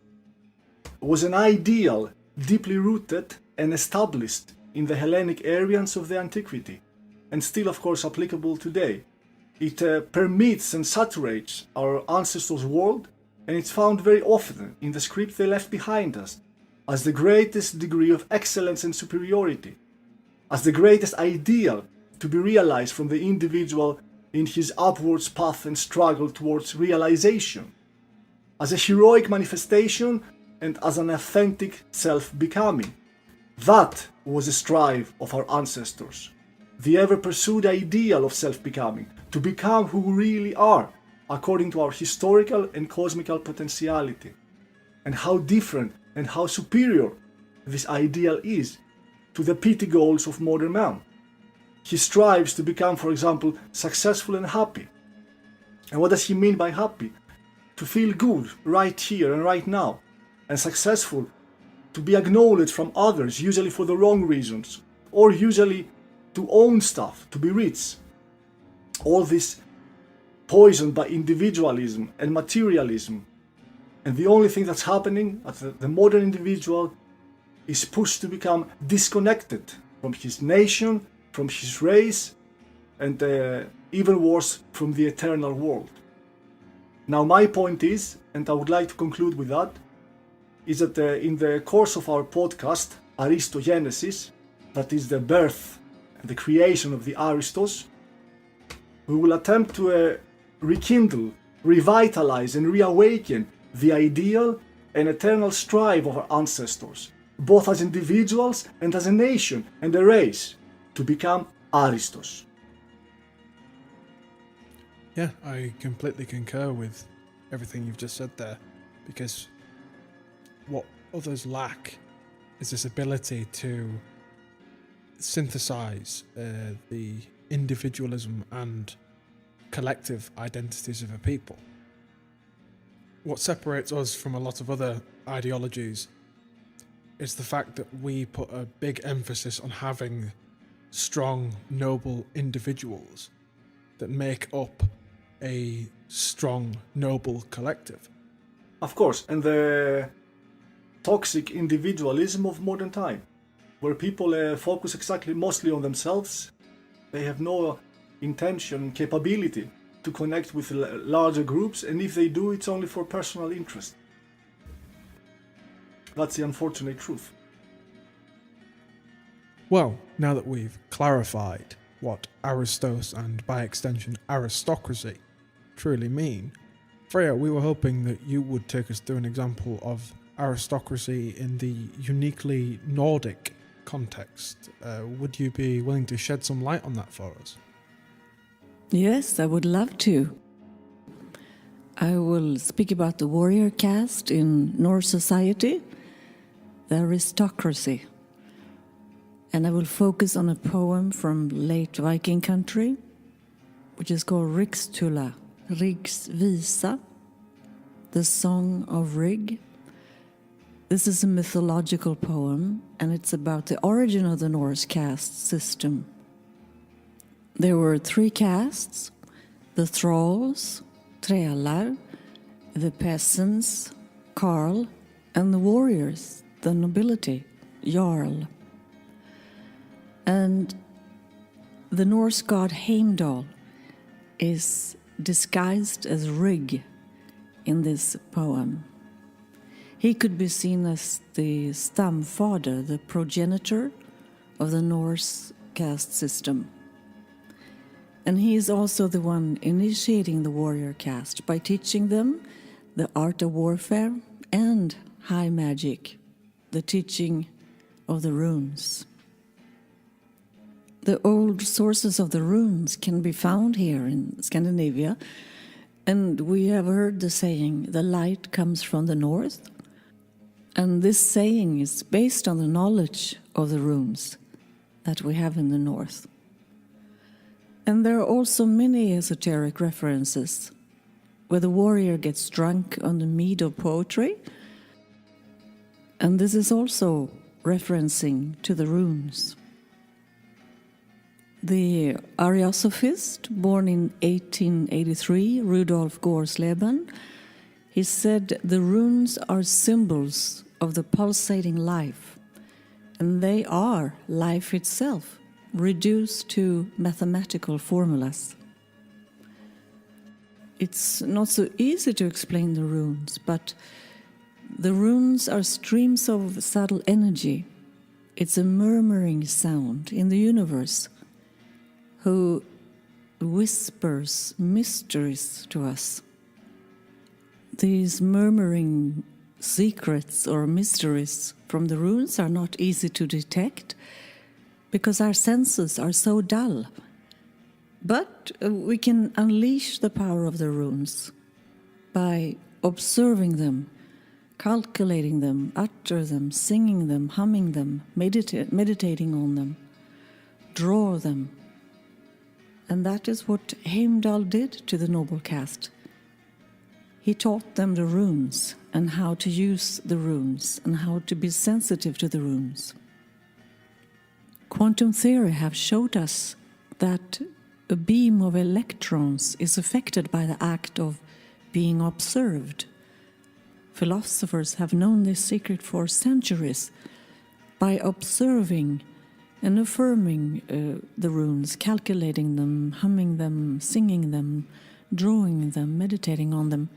was an ideal deeply rooted and established in the Hellenic Aryans of the antiquity, and still of course applicable today. It permeates and saturates our ancestors' world, and it's found very often in the script they left behind us as the greatest degree of excellence and superiority, as the greatest ideal to be realized from the individual in his upwards path and struggle towards realization, as a heroic manifestation and as an authentic self-becoming. That was the strive of our ancestors, the ever-pursued ideal of self-becoming, to become who we really are, according to our historical and cosmical potentiality, and how different and how superior this ideal is to the petty goals of modern man. He strives to become, for example, successful and happy. And what does he mean by happy? To feel good right here and right now, and successful, to be acknowledged from others, usually for the wrong reasons, or usually to own stuff, to be rich. All this poisoned by individualism and materialism. And the only thing that's happening at the modern individual is pushed to become disconnected from his nation, from his race, and even worse, from the eternal world. Now my point is, and I would like to conclude with that, is that in the course of our podcast, Aristogenesis, that is the birth and the creation of the Aristos, we will attempt to rekindle, revitalize, and reawaken the ideal and eternal strive of our ancestors, both as individuals and as a nation and a race, to become Aristos. Yeah, I completely concur with everything you've just said there. because what others lack is this ability to synthesize the individualism and collective identities of a people. What separates us from a lot of other ideologies is the fact that we put a big emphasis on having strong, noble individuals that make up a strong, noble collective. Of course, and the toxic individualism of modern time, where people focus mostly on themselves. They have no intention, capability to connect with larger groups, and if they do, it's only for personal interest. That's the unfortunate truth. Well, now that we've clarified what Aristos and by extension aristocracy truly mean, Freja, we were hoping that you would take us through an example of aristocracy in the uniquely Nordic context. Would you be willing to shed some light on that for us? Yes, I would love to. I will speak about the warrior caste in Norse society, the aristocracy. And I will focus on a poem from late Viking country, which is called Rígsþula, Rígsþula, the Song of Rig. This is a mythological poem, and it's about the origin of the Norse caste system. There were 3 castes: the thralls, trælar, the peasants, carl, and the warriors, the nobility, jarl. And the Norse god Heimdall is disguised as Rig in this poem. He could be seen as the stamfader, the progenitor of the Norse caste system. And he is also the one initiating the warrior caste by teaching them the art of warfare and high magic, the teaching of the runes. The old sources of the runes can be found here in Scandinavia, and we have heard the saying, the light comes from the north. And this saying is based on the knowledge of the runes that we have in the north. And there are also many esoteric references where the warrior gets drunk on the mead of poetry. And this is also referencing to the runes. The Ariosophist, born in 1883, Rudolf Gorsleben, he said the runes are symbols of the pulsating life, and they are life itself, reduced to mathematical formulas. It's not so easy to explain the runes, but the runes are streams of subtle energy. It's a murmuring sound in the universe who whispers mysteries to us. These murmuring secrets or mysteries from the runes are not easy to detect because our senses are so dull. But we can unleash the power of the runes by observing them, calculating them, utter them, singing them, humming them, meditating on them, draw them. And that is what Heimdall did to the noble caste. He taught them the runes and how to use the runes and how to be sensitive to the runes. Quantum theory have showed us that a beam of electrons is affected by the act of being observed. Philosophers have known this secret for centuries. By observing and affirming the runes, calculating them, humming them, singing them, drawing them, meditating on them,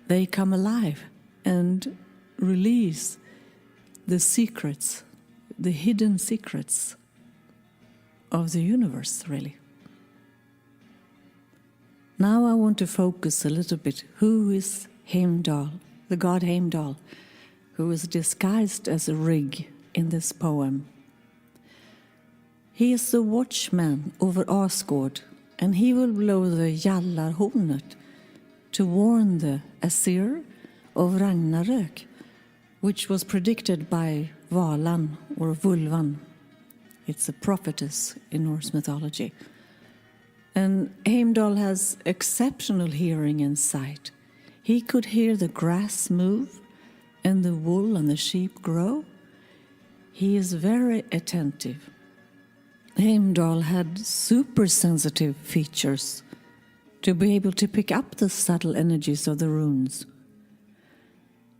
they come alive and release the secrets, the hidden secrets of the universe, really. Now I want to focus a little bit. Who is Heimdall, the god Heimdall, who is disguised as a Rig in this poem? He is the watchman over Asgård, and he will blow the Jallarhornet to warn the Asir of Ragnarök, which was predicted by Valan or Vulvan. It's a prophetess in Norse mythology. And Heimdall has exceptional hearing and sight. He could hear the grass move and the wool on the sheep grow. He is very attentive. Heimdall had super sensitive features to be able to pick up the subtle energies of the runes.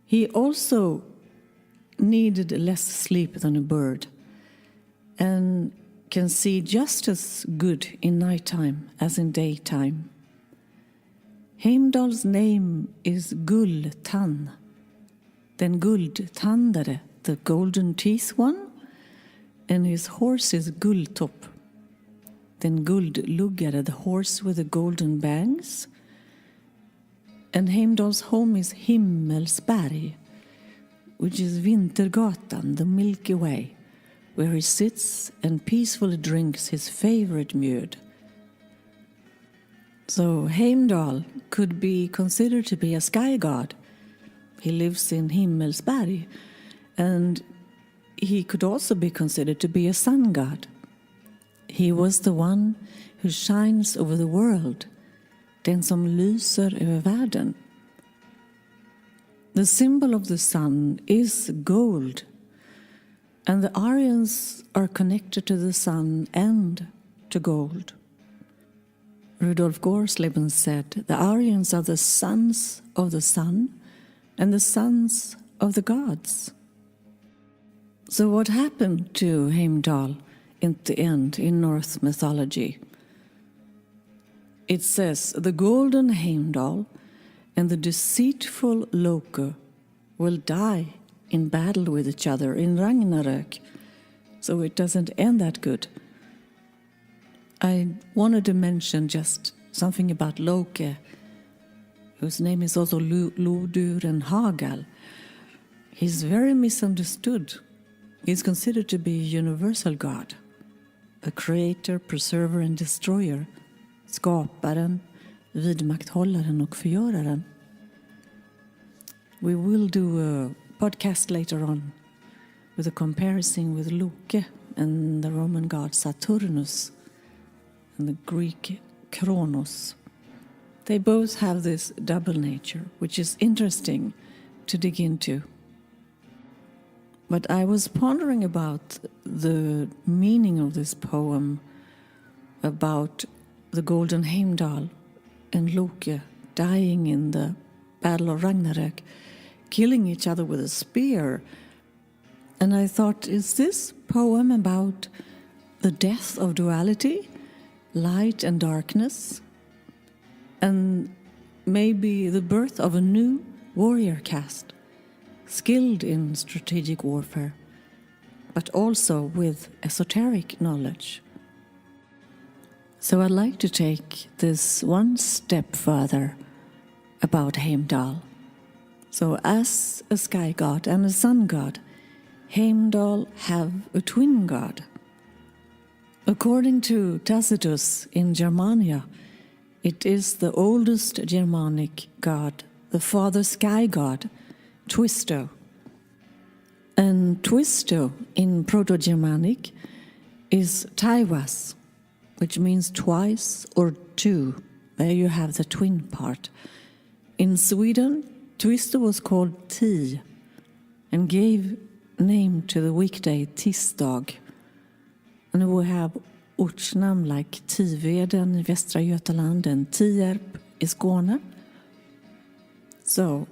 He also needed less sleep than a bird and can see just as good in nighttime as in daytime. Heimdall's name is Gull-Tann, den Guld-Tandare, the golden teeth one, and his horse is Gulltopp, den Guld-Luggare, the horse with the golden bangs. And Heimdall's home is Himmelsberg, which is Vintergatan, the Milky Way, where he sits and peacefully drinks his favorite mjöd. So Heimdall could be considered to be a sky god. He lives in Himmelsberg, and he could also be considered to be a sun god. He was the one who shines over the world, den som lyser över världen. The symbol of the sun is gold, and the Aryans are connected to the sun and to gold. Rudolf Gorsleben said, the Aryans are the sons of the sun and the sons of the gods. So what happened to Heimdall in the end in Norse mythology? It says, the golden Heimdall and the deceitful Loke will die in battle with each other in Ragnarök. So it doesn't end that good. I wanted to mention just something about Loke, whose name is also Lodur and Hagal. He's very misunderstood. He's considered to be a universal god, a creator, preserver and destroyer, skaparen, vidmakthållaren och förgöraren. We will do a podcast later on with a comparison with Loke and the Roman god Saturnus and the Greek Kronos. They both have this double nature, which is interesting to dig into. But I was pondering about the meaning of this poem, about the golden Heimdall and Loke dying in the battle of Ragnarök, killing each other with a spear. And I thought, is this poem about the death of duality, light and darkness, and maybe the birth of a new warrior caste, skilled in strategic warfare, but also with esoteric knowledge? So I'd like to take this one step further about Heimdall. So as a sky god and a sun god, Heimdall have a twin god. According to Tacitus in Germania, it is the oldest Germanic god, the father sky god, Twisto. And Twisto in Proto-Germanic is Taerus, which means twice or two. There you have the twin part. In Sweden, Twisto was called Ti and gave name to the weekday tisdag. And we have ortsnamn like Tiveden i Västra Götaland and Tierp i Skåne. So,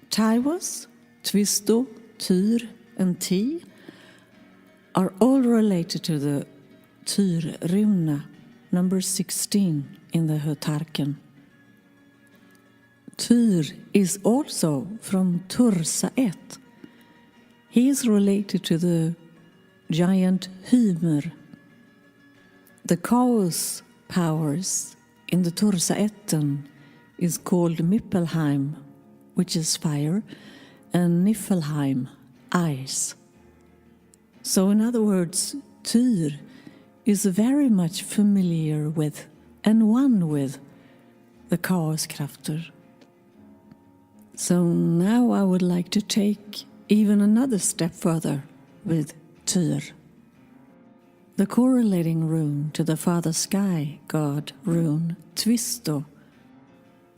Taerus, Twisto, Tyr and Ti are all related to the Tyr runa, number 16 in the Hötarken. Tyr is also from Tursaet. He is related to the giant Hymer. The chaos powers in the Tursaetten is called Mippelheim, which is fire, and Niflheim, ice. So in other words, Tyr is very much familiar with and one with the chaos krafter. So now I would like to take even another step further with Tyr. The correlating rune to the father sky god rune, Twisto,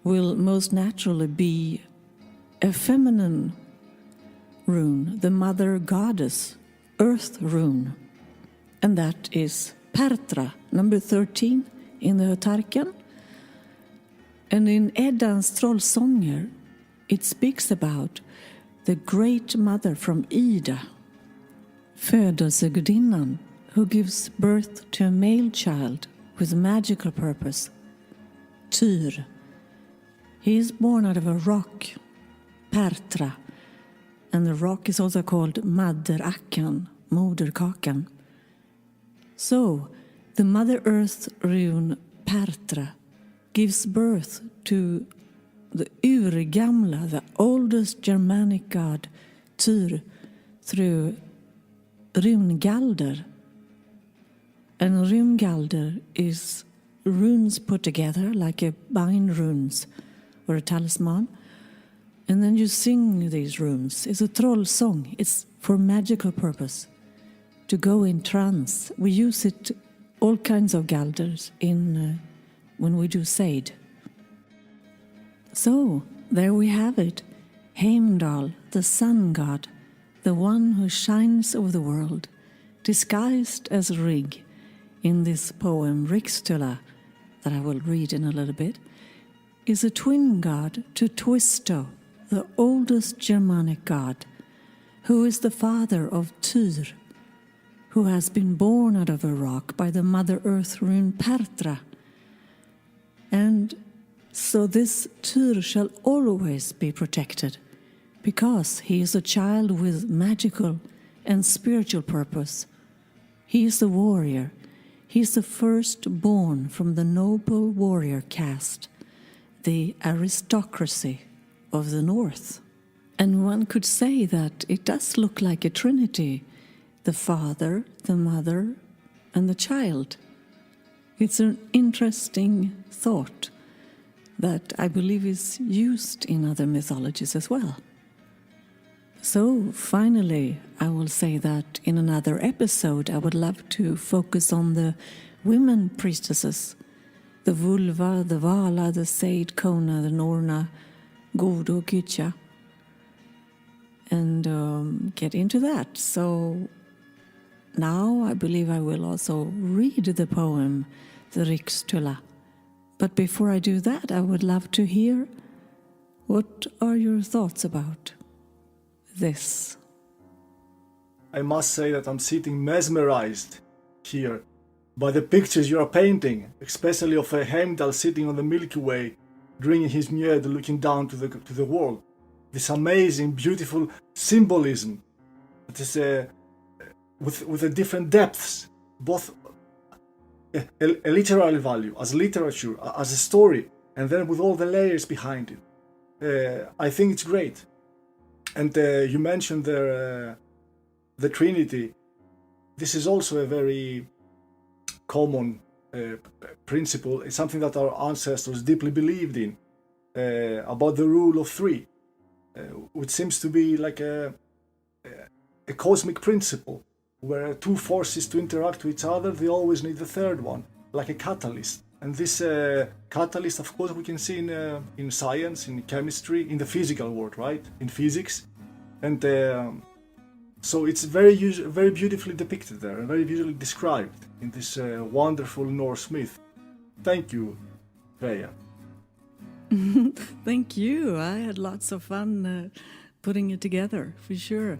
will most naturally be a feminine rune, the mother goddess, earth rune. And that is Pertra, number 13 in the Hötarken. And in Eddans Trollsånger, it speaks about the great mother from Ida, födelsegudinnan, who gives birth to a male child with magical purpose, Tyr. He is born out of a rock, Pertra, and the rock is also called Madderackan, moderkakan. So, the Mother Earth rune Pertra gives birth to the urgamla, the oldest Germanic god, Tyr, through rungalder. And rungalder is runes put together like a bind runes or a talisman. And then you sing these runes. It's a troll song. It's for magical purpose, to go in trance. We use it, all kinds of galders, in when we do Seid. So, there we have it. Heimdall, the sun god, the one who shines over the world, disguised as Rig in this poem Rígsþula, that I will read in a little bit, is a twin god to Twisto, the oldest Germanic god, who is the father of Tyr, who has been born out of a rock by the Mother Earth rune Pertra. And so this Tyr shall always be protected, because he is a child with magical and spiritual purpose. He is the warrior. He is the firstborn from the noble warrior caste, the aristocracy of the North. And one could say that it does look like a trinity, the father, the mother, and the child. It's an interesting thought that I believe is used in other mythologies as well. So finally, I will say that in another episode I would love to focus on the women priestesses, the Vulva, the Vala, the Seid, Kona, the Norna, Godo, Gytja, and get into that. So now I believe I will also read the poem, the Rígsþula. But before I do that, I would love to hear, what are your thoughts about this? I must say that I'm sitting mesmerized here by the pictures you are painting, especially of a Heimdall sitting on the Milky Way, drinking his mjöd, looking down to the world. This amazing, beautiful symbolism that is with the different depths, both a literary value, as literature, as a story, and then with all the layers behind it. I think it's great. And you mentioned the Trinity. This is also a very common principle. It's something that our ancestors deeply believed in, about the rule of three, which seems to be like a cosmic principle, where two forces to interact with each other, they always need the third one, like a catalyst. And this catalyst, of course, we can see in science, in chemistry, in the physical world, right? In physics. And so it's very beautifully depicted there, and very beautifully described in this wonderful Norse myth. Thank you, Freja. Thank you. I had lots of fun putting it together, for sure.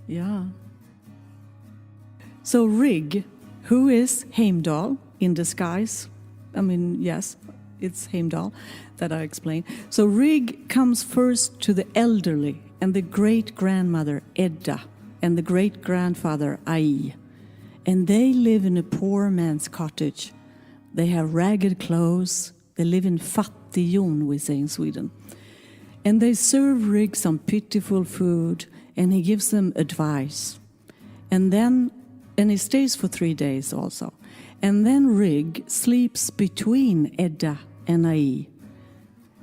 Yeah. So Rig, who is Heimdall in disguise? I mean, yes, it's Heimdall that I explained. So Rig comes first to the elderly and the great-grandmother Edda and the great-grandfather Ai. And they live in a poor man's cottage. They have ragged clothes. They live in fattigjon, we say in Sweden. And they serve Rig some pitiful food, and he gives them advice. And he stays for 3 days also. And then Rig sleeps between Edda and Ai.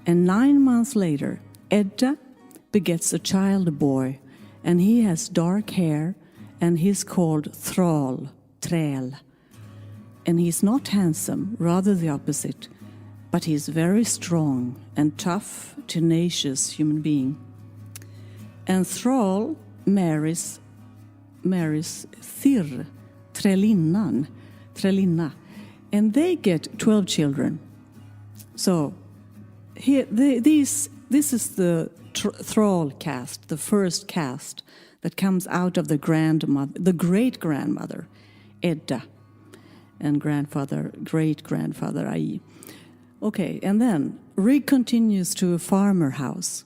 And 9 months later, Edda begets a child boy, and he has dark hair, and he's called Thrall, Träl. And he's not handsome, rather the opposite, but he's very strong and tough, tenacious human being. And Thrall marries Þyr, Trälinna, and they get 12 children. So here, this is the Thrall caste, the first caste that comes out of the great-grandmother, Edda, and great-grandfather, Ai. Okay, and then Rig continues to a farmer house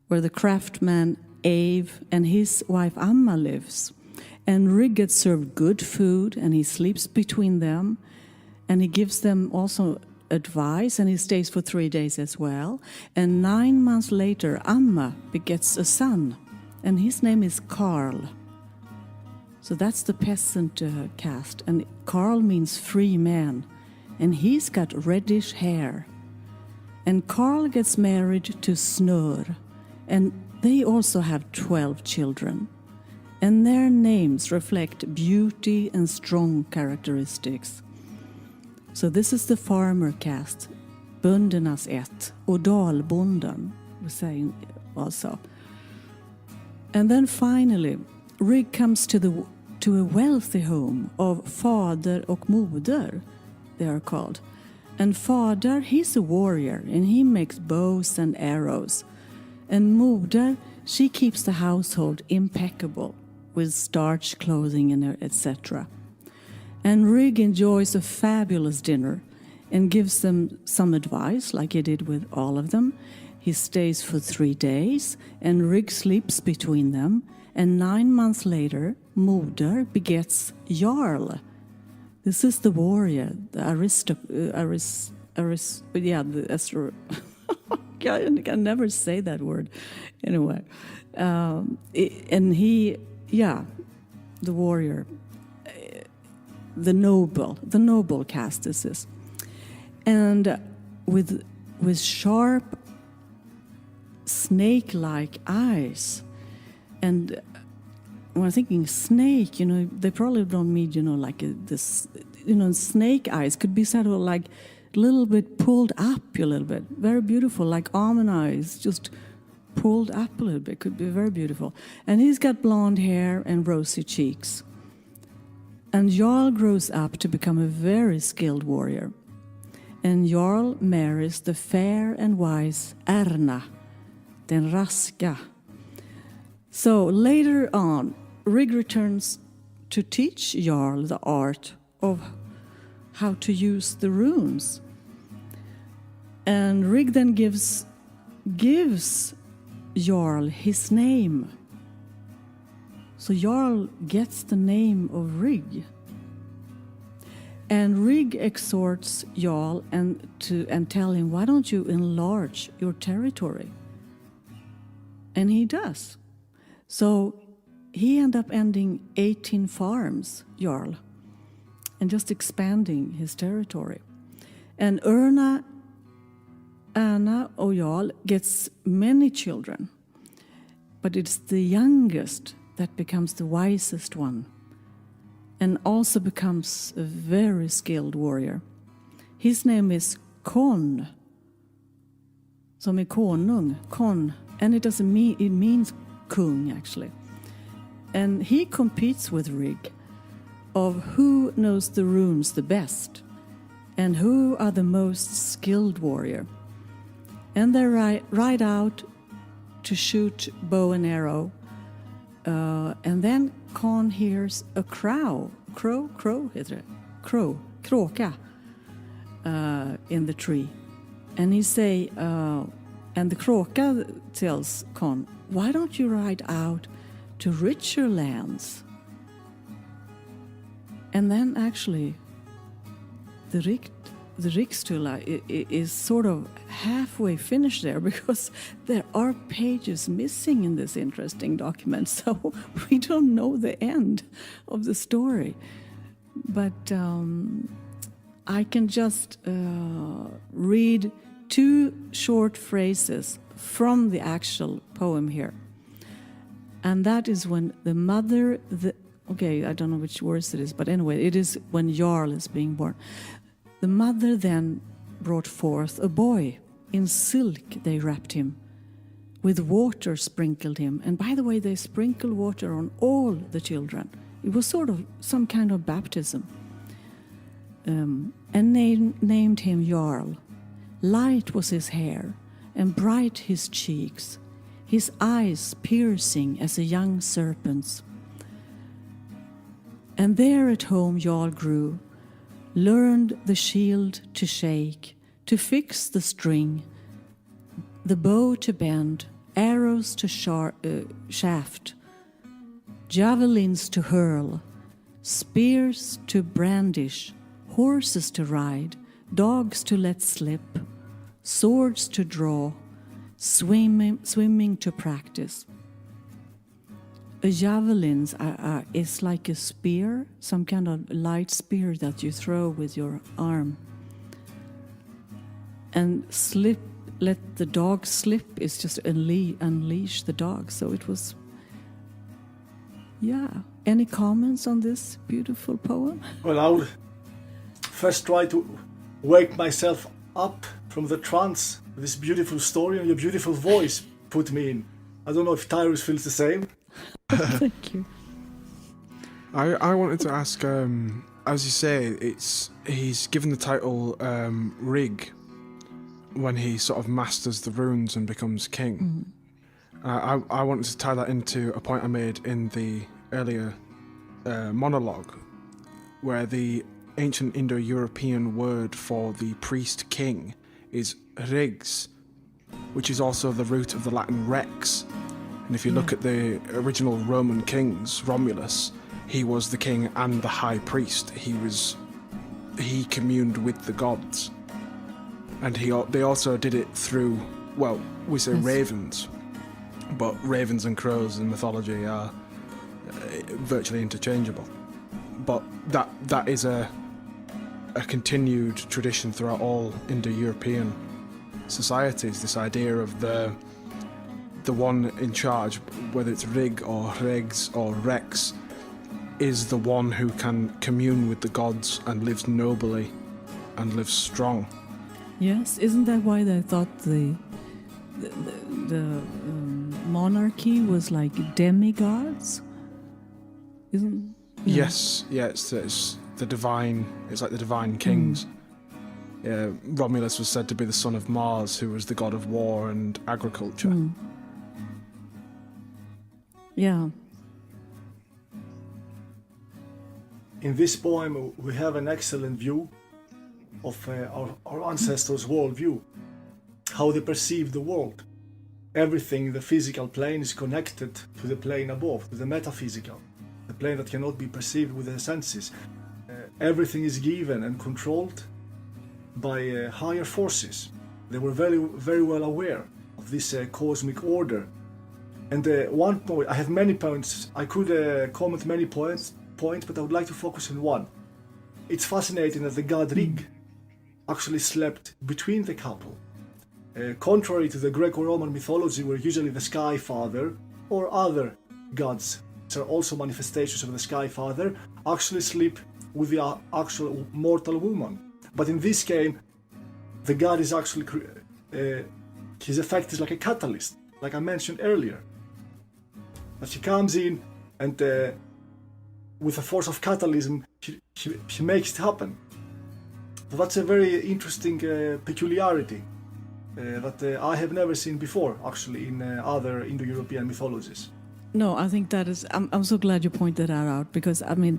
where the craftsman Ave and his wife Amma lives. And Rig gets served good food, and he sleeps between them, and he gives them also advice, and he stays for 3 days as well. And 9 months later, Amma begets a son, and his name is Karl. So that's the peasant caste, and Karl means free man, and he's got reddish hair. And Karl gets married to Snör, and they also have 12 children. And their names reflect beauty and strong characteristics. So this is the farmer caste, böndernas ett, och dalbonden, we're saying also. And then finally, Rig comes to a wealthy home of fader och moder, they are called. And fader, he's a warrior, and he makes bows and arrows. And moder, she keeps the household impeccable with starched clothing and etc. And Rig enjoys a fabulous dinner and gives them some advice, like he did with all of them. He stays for 3 days, and Rig sleeps between them. And 9 months later, Moder begets Jarl. This is the warrior, the I can never say that word. Anyway, and he, the warrior, the noble caste this is. And with sharp snake-like eyes. And when I'm thinking snake, they probably don't mean, like this, snake eyes could be sort of like a little bit pulled up a little bit. Very beautiful, like almond eyes, just pulled up a little bit. Could be very beautiful. And he's got blonde hair and rosy cheeks. And Jarl grows up to become a very skilled warrior. And Jarl marries the fair and wise Erna, den raska. So later on, Rig returns to teach Jarl the art of how to use the runes. And Rig then gives Jarl his name. So Jarl gets the name of Rig. And Rig exhorts Jarl and tell him, why don't you enlarge your territory? And he does. So he ended up ending 18 farms, Jarl, and just expanding his territory. And Erna or Jarl gets many children, but it's the youngest that becomes the wisest one and also becomes a very skilled warrior. His name is Kon, som är konung, Kon, and it means kung actually. And he competes with Rig of who knows the runes the best and who are the most skilled warrior. And they ride out to shoot bow and arrow. And then Kon hears a kråka in the tree. And he say, and the kråka tells Kon, why don't you ride out to richer lands? And then actually the Rígsþula is sort of halfway finished there because there are pages missing in this interesting document, so we don't know the end of the story. But I can just read 2 short phrases from the actual poem here. And that is when the mother, okay, I don't know which words it is, but anyway, it is when Jarl is being born. The mother then brought forth a boy. In silk they wrapped him. With water sprinkled him. And by the way, they sprinkled water on all the children. It was sort of some kind of baptism. And named him Jarl. Light was his hair, and bright his cheeks, his eyes piercing as a young serpent's. And there at home Jarl grew, learned the shield to shake, to fix the string, the bow to bend, arrows to shaft, javelins to hurl, spears to brandish, horses to ride, dogs to let slip, swords to draw, swimming to practice. A javelin is like a spear, some kind of light spear that you throw with your arm. And let the dog slip is just unleash the dog. So it was, yeah. Any comments on this beautiful poem? Well, I would first try to wake myself up from the trance this beautiful story and your beautiful voice put me in. I don't know if Taerus feels the same. Thank you. I wanted to ask, as you say, he's given the title Rig when he sort of masters the runes and becomes king. I wanted to tie that into a point I made in the earlier monologue, where the ancient Indo-European word for the priest king is Rígs, which is also the root of the Latin rex. And if you look at the original Roman kings, Romulus, he was the king and the high priest. He communed with the gods. And they also did it through, well, we say ravens, but ravens and crows in mythology are virtually interchangeable. But that is a continued tradition throughout all Indo-European societies, this idea of the one in charge, whether it's Rig or Regs or Rex, is the one who can commune with the gods and lives nobly and lives strong. Yes, isn't that why they thought the monarchy was like demigods? Isn't? Yeah. Yes, yeah, it's the divine. It's like the divine kings. Romulus was said to be the son of Mars, who was the god of war and agriculture. Yeah. In this poem, we have an excellent view of our ancestors' worldview, how they perceive the world. Everything in the physical plane is connected to the plane above, to the metaphysical, the plane that cannot be perceived with the senses. Everything is given and controlled by higher forces. They were very, very well aware of this cosmic order. And one point, I have many points, I could comment many points, but I would like to focus on one. It's fascinating that the god Rig actually slept between the couple. Contrary to the Greco-Roman mythology, where usually the Sky Father or other gods, which are also manifestations of the Sky Father, actually sleep with the actual mortal woman. But in this case, the god is actually, his effect is like a catalyst, like I mentioned earlier. That she comes in and with a force of catalysm, she makes it happen. So that's a very interesting peculiarity that I have never seen before, actually, in other Indo-European mythologies. No, I think that is. I'm so glad you pointed that out, because I mean,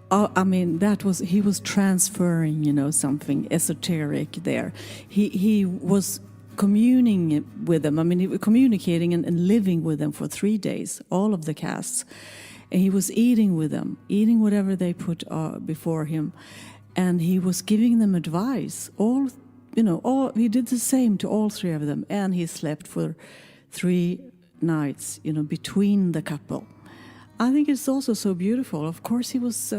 he was transferring, something esoteric there. He was communing with them. I mean, he was communicating and living with them for 3 days, all of the casts. And he was eating with them, eating whatever they put before him. And he was giving them advice. He did the same to all 3 of them. And he slept for 3 nights, between the couple. I think it's also so beautiful. Of course, he was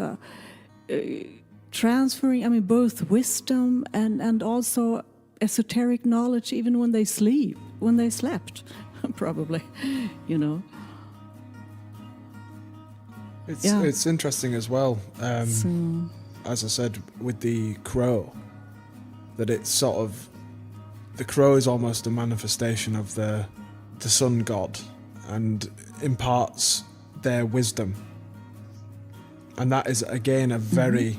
transferring, both wisdom and also esoteric knowledge, even when they sleep. when they slept, probably, you know. It's interesting as well, as I said, with the crow, that it's sort of, the crow is almost a manifestation of the sun god and imparts their wisdom. And that is, again, a very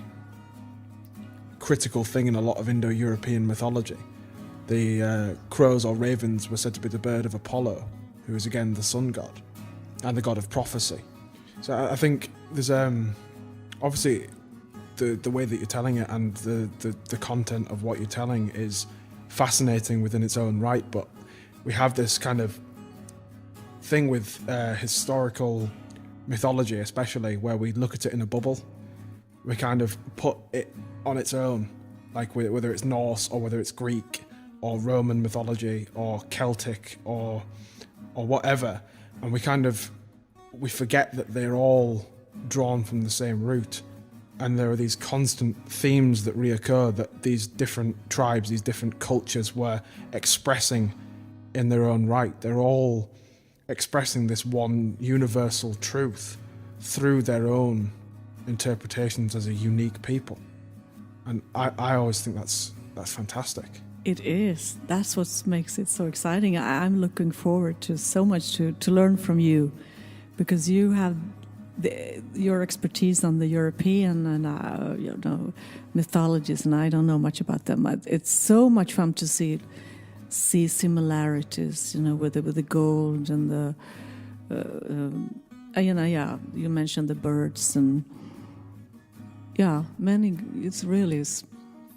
critical thing in a lot of Indo-European mythology. The crows or ravens were said to be the bird of Apollo, who is, again, the sun god and the god of prophecy. So I think there's obviously the way that you're telling it and the content of what you're telling is fascinating within its own right, but we have this kind of thing with historical mythology, especially, where we look at it in a bubble. We kind of put it on its own, like whether it's Norse or whether it's Greek or Roman mythology or Celtic or whatever, and we forget that they're all drawn from the same root, and there are these constant themes that reoccur that these different tribes, these different cultures were expressing in their own right. They're all expressing this one universal truth through their own interpretations as a unique people. And I always think that's fantastic. It is. That's what makes it so exciting. I'm looking forward to so much to learn from you, because you have your expertise on the European and mythologies, and I don't know much about them. It's so much fun to see similarities, with the gold and the you mentioned the birds and many. It's really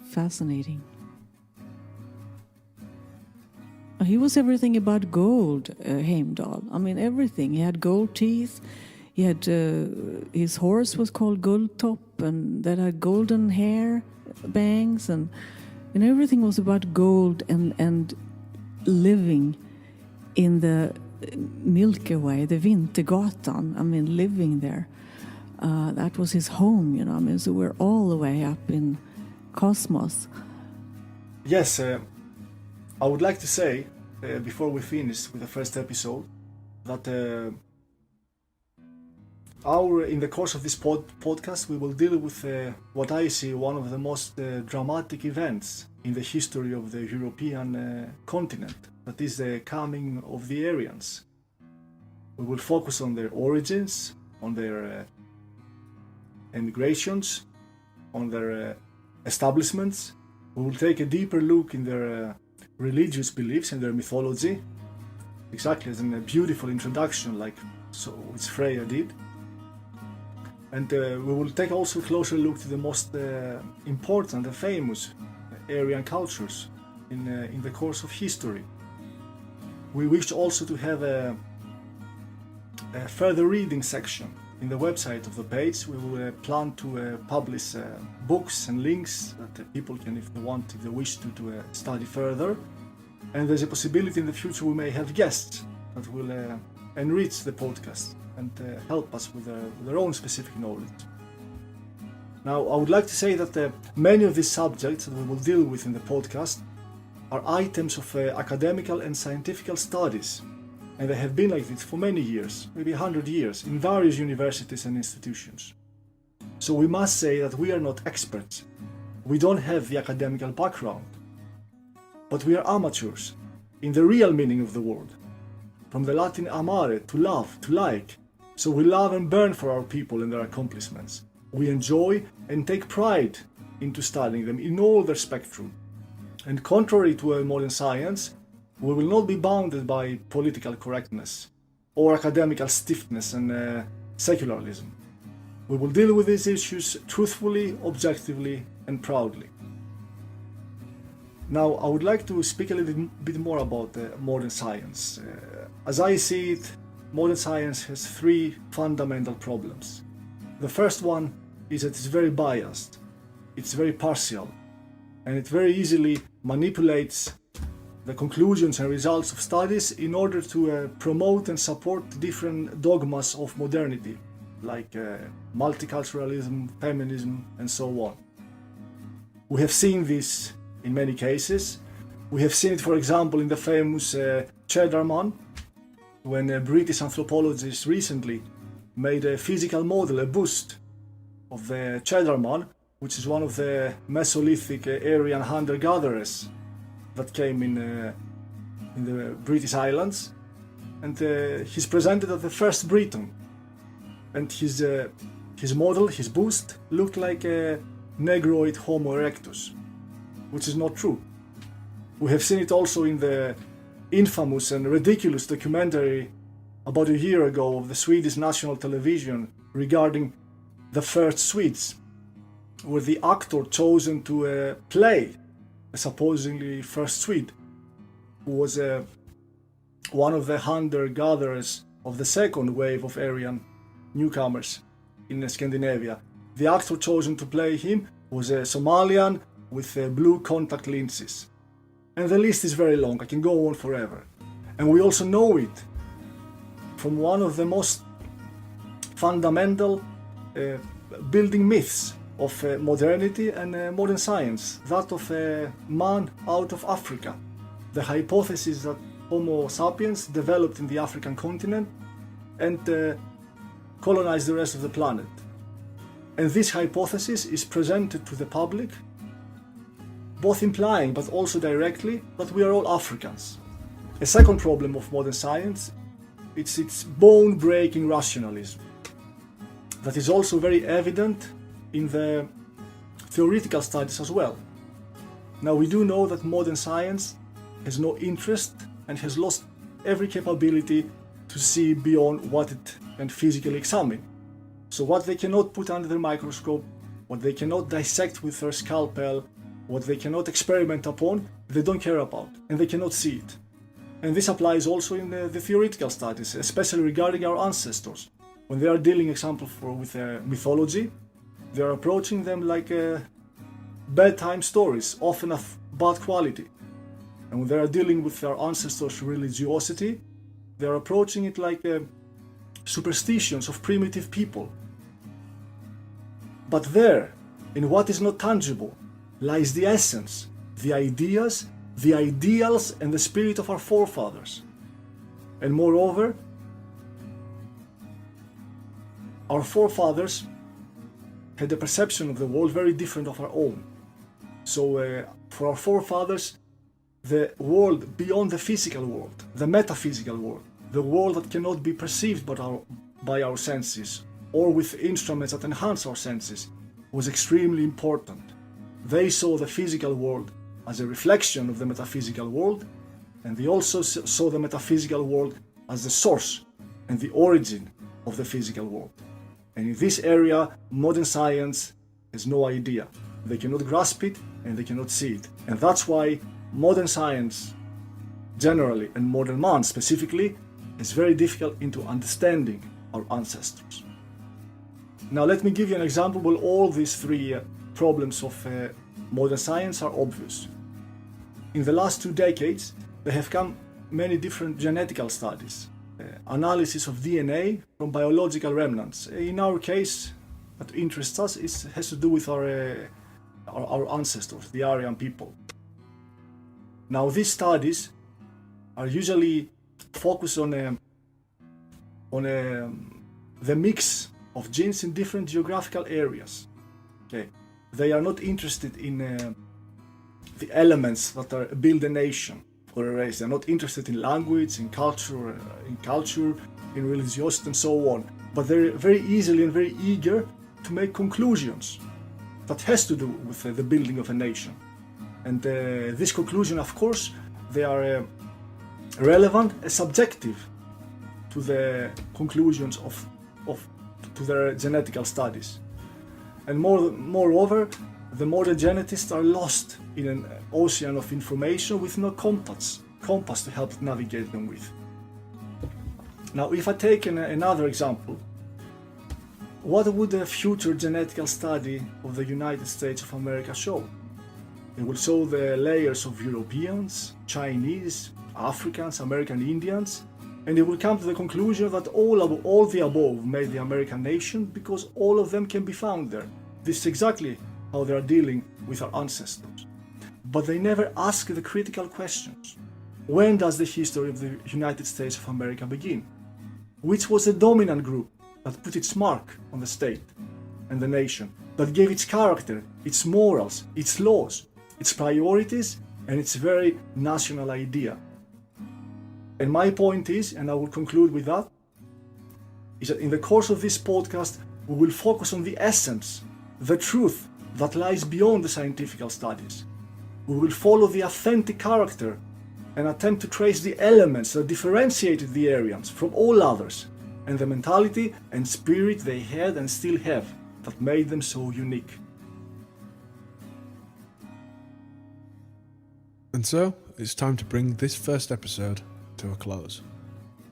fascinating. He was everything about gold, Heimdall. I mean, everything. He had gold teeth. He had his horse was called Guldtop, and that had golden hair, bangs, and everything was about gold and living in the Milky Way, the Vintergatan. I mean, living there. That was his home, I mean, so we're all the way up in cosmos. Yes, I would like to say, before we finish with the first episode, that in the course of this podcast, we will deal with what I see one of the most dramatic events in the history of the European continent, that is the coming of the Aryans. We will focus on their origins, on their emigrations, on their establishments. We will take a deeper look in their religious beliefs and their mythology, exactly as in a beautiful introduction, which Freja did. And we will take also a closer look to the most important and famous Aryan cultures in the course of history. We wish also to have a further reading section in the website of the page. We will plan to publish books and links that people can, if they wish to study further. And there's a possibility in the future we may have guests that will enrich the podcast and help us with their own specific knowledge. Now, I would like to say that many of these subjects that we will deal with in the podcast are items of academical and scientific studies, and they have been like this for many years, maybe 100 years, in various universities and institutions. So we must say that we are not experts. We don't have the academical background, but we are amateurs in the real meaning of the word. From the Latin amare, to love, to like. So we love and burn for our people and their accomplishments. We enjoy and take pride into studying them in all their spectrum. And contrary to modern science, we will not be bounded by political correctness or academical stiffness and secularism. We will deal with these issues truthfully, objectively, and proudly. Now, I would like to speak a little bit more about modern science. As I see it, modern science has three fundamental problems. The first one is that it's very biased, it's very partial, and it very easily manipulates the conclusions and results of studies in order to promote and support different dogmas of modernity, like multiculturalism, feminism, and so on. We have seen this in many cases. We have seen it, for example, in the famous cheddar man, when a British anthropologist recently made a physical model, a bust of the cheddar man, which is one of the Mesolithic Aryan hunter-gatherers that came in the British Islands, and he's presented as the first Briton, and his model, his bust, looked like a Negroid Homo erectus, which is not true. We have seen it also in the infamous and ridiculous documentary about a year ago of the Swedish national television regarding the first Swedes, where the actor chosen to play a supposedly first Swede, who was one of the hunter-gatherers of the second wave of Aryan newcomers in Scandinavia. The actor chosen to play him was a Somalian with blue contact lenses. And the list is very long, I can go on forever. And we also know it from one of the most fundamental building myths of modernity and modern science, that of a man out of Africa. The hypothesis that Homo sapiens developed in the African continent and colonized the rest of the planet. And this hypothesis is presented to the public, both implying but also directly that we are all Africans. A second problem of modern science, it's its bone-breaking rationalism that is also very evident in the theoretical studies as well. Now, we do know that modern science has no interest and has lost every capability to see beyond what it can physically examine. So what they cannot put under the microscope, what they cannot dissect with their scalpel, what they cannot experiment upon, they don't care about, and they cannot see it. And this applies also in the theoretical studies, especially regarding our ancestors. When they are dealing, example, with mythology, they are approaching them like bedtime stories, often of bad quality. And when they are dealing with their ancestors' religiosity, they are approaching it like superstitions of primitive people. But there, in what is not tangible, lies the essence, the ideas, the ideals, and the spirit of our forefathers. And moreover, our forefathers had a perception of the world very different of our own. So for our forefathers, the world beyond the physical world, the metaphysical world, the world that cannot be perceived by our senses or with instruments that enhance our senses, was extremely important. They saw the physical world as a reflection of the metaphysical world, and they also saw the metaphysical world as the source and the origin of the physical world. And in this area, modern science has no idea. They cannot grasp it and they cannot see it. And that's why modern science generally, and modern man specifically, is very difficult into understanding our ancestors. Now let me give you an example where all these three problems of modern science are obvious. In the last 2 decades, there have come many different genetical studies, analysis of DNA from biological remnants. In our case, what interests us has to do with our ancestors, the Aryan people. Now these studies are usually focused on the mix of genes in different geographical areas. Okay, they are not interested in the elements that build a nation or a race. They're not interested in language, in culture, in religiosity, and so on. But they're very easily and very eager to make conclusions that has to do with the building of a nation. And this conclusion, of course, they are relevant and subjective to the conclusions to their genetical studies. And moreover, the modern geneticists are lost in an ocean of information with no compass to help navigate them with. Now, if I take another example, what would a future genetical study of the United States of America show? It will show the layers of Europeans, Chinese, Africans, American Indians, and it will come to the conclusion that all the above made the American nation because all of them can be found there. This is exactly how they are dealing with our ancestors. But they never ask the critical questions. when does the history of the United States of America begin? Which was the dominant group that put its mark on the state and the nation, that gave its character, its morals, its laws, its priorities, and its very national idea. And my point is, and I will conclude with that, is that in the course of this podcast, we will focus on the essence, the truth that lies beyond the scientific studies. We will follow the authentic character and attempt to trace the elements that differentiated the Aryans from all others, and the mentality and spirit they had and still have that made them so unique. And so, it's time to bring this first episode to a close.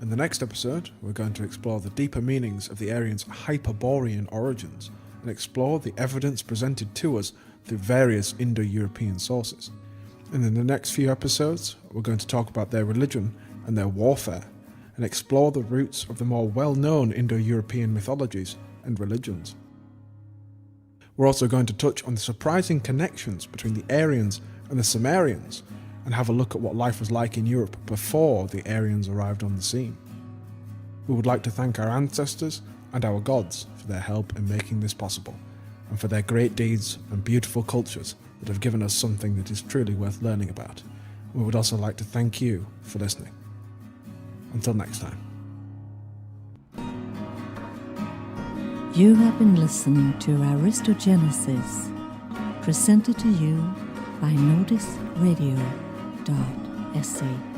In the next episode, we're going to explore the deeper meanings of the Aryans' Hyperborean origins and explore the evidence presented to us through various Indo-European sources. And in the next few episodes, we're going to talk about their religion and their warfare and explore the roots of the more well-known Indo-European mythologies and religions. We're also going to touch on the surprising connections between the Aryans and the Sumerians and have a look at what life was like in Europe before the Aryans arrived on the scene. We would like to thank our ancestors and our gods for their help in making this possible, and for their great deeds and beautiful cultures that have given us something that is truly worth learning about. We would also like to thank you for listening. Until next time. You have been listening to Aristogenesis, presented to you by notissradio.se.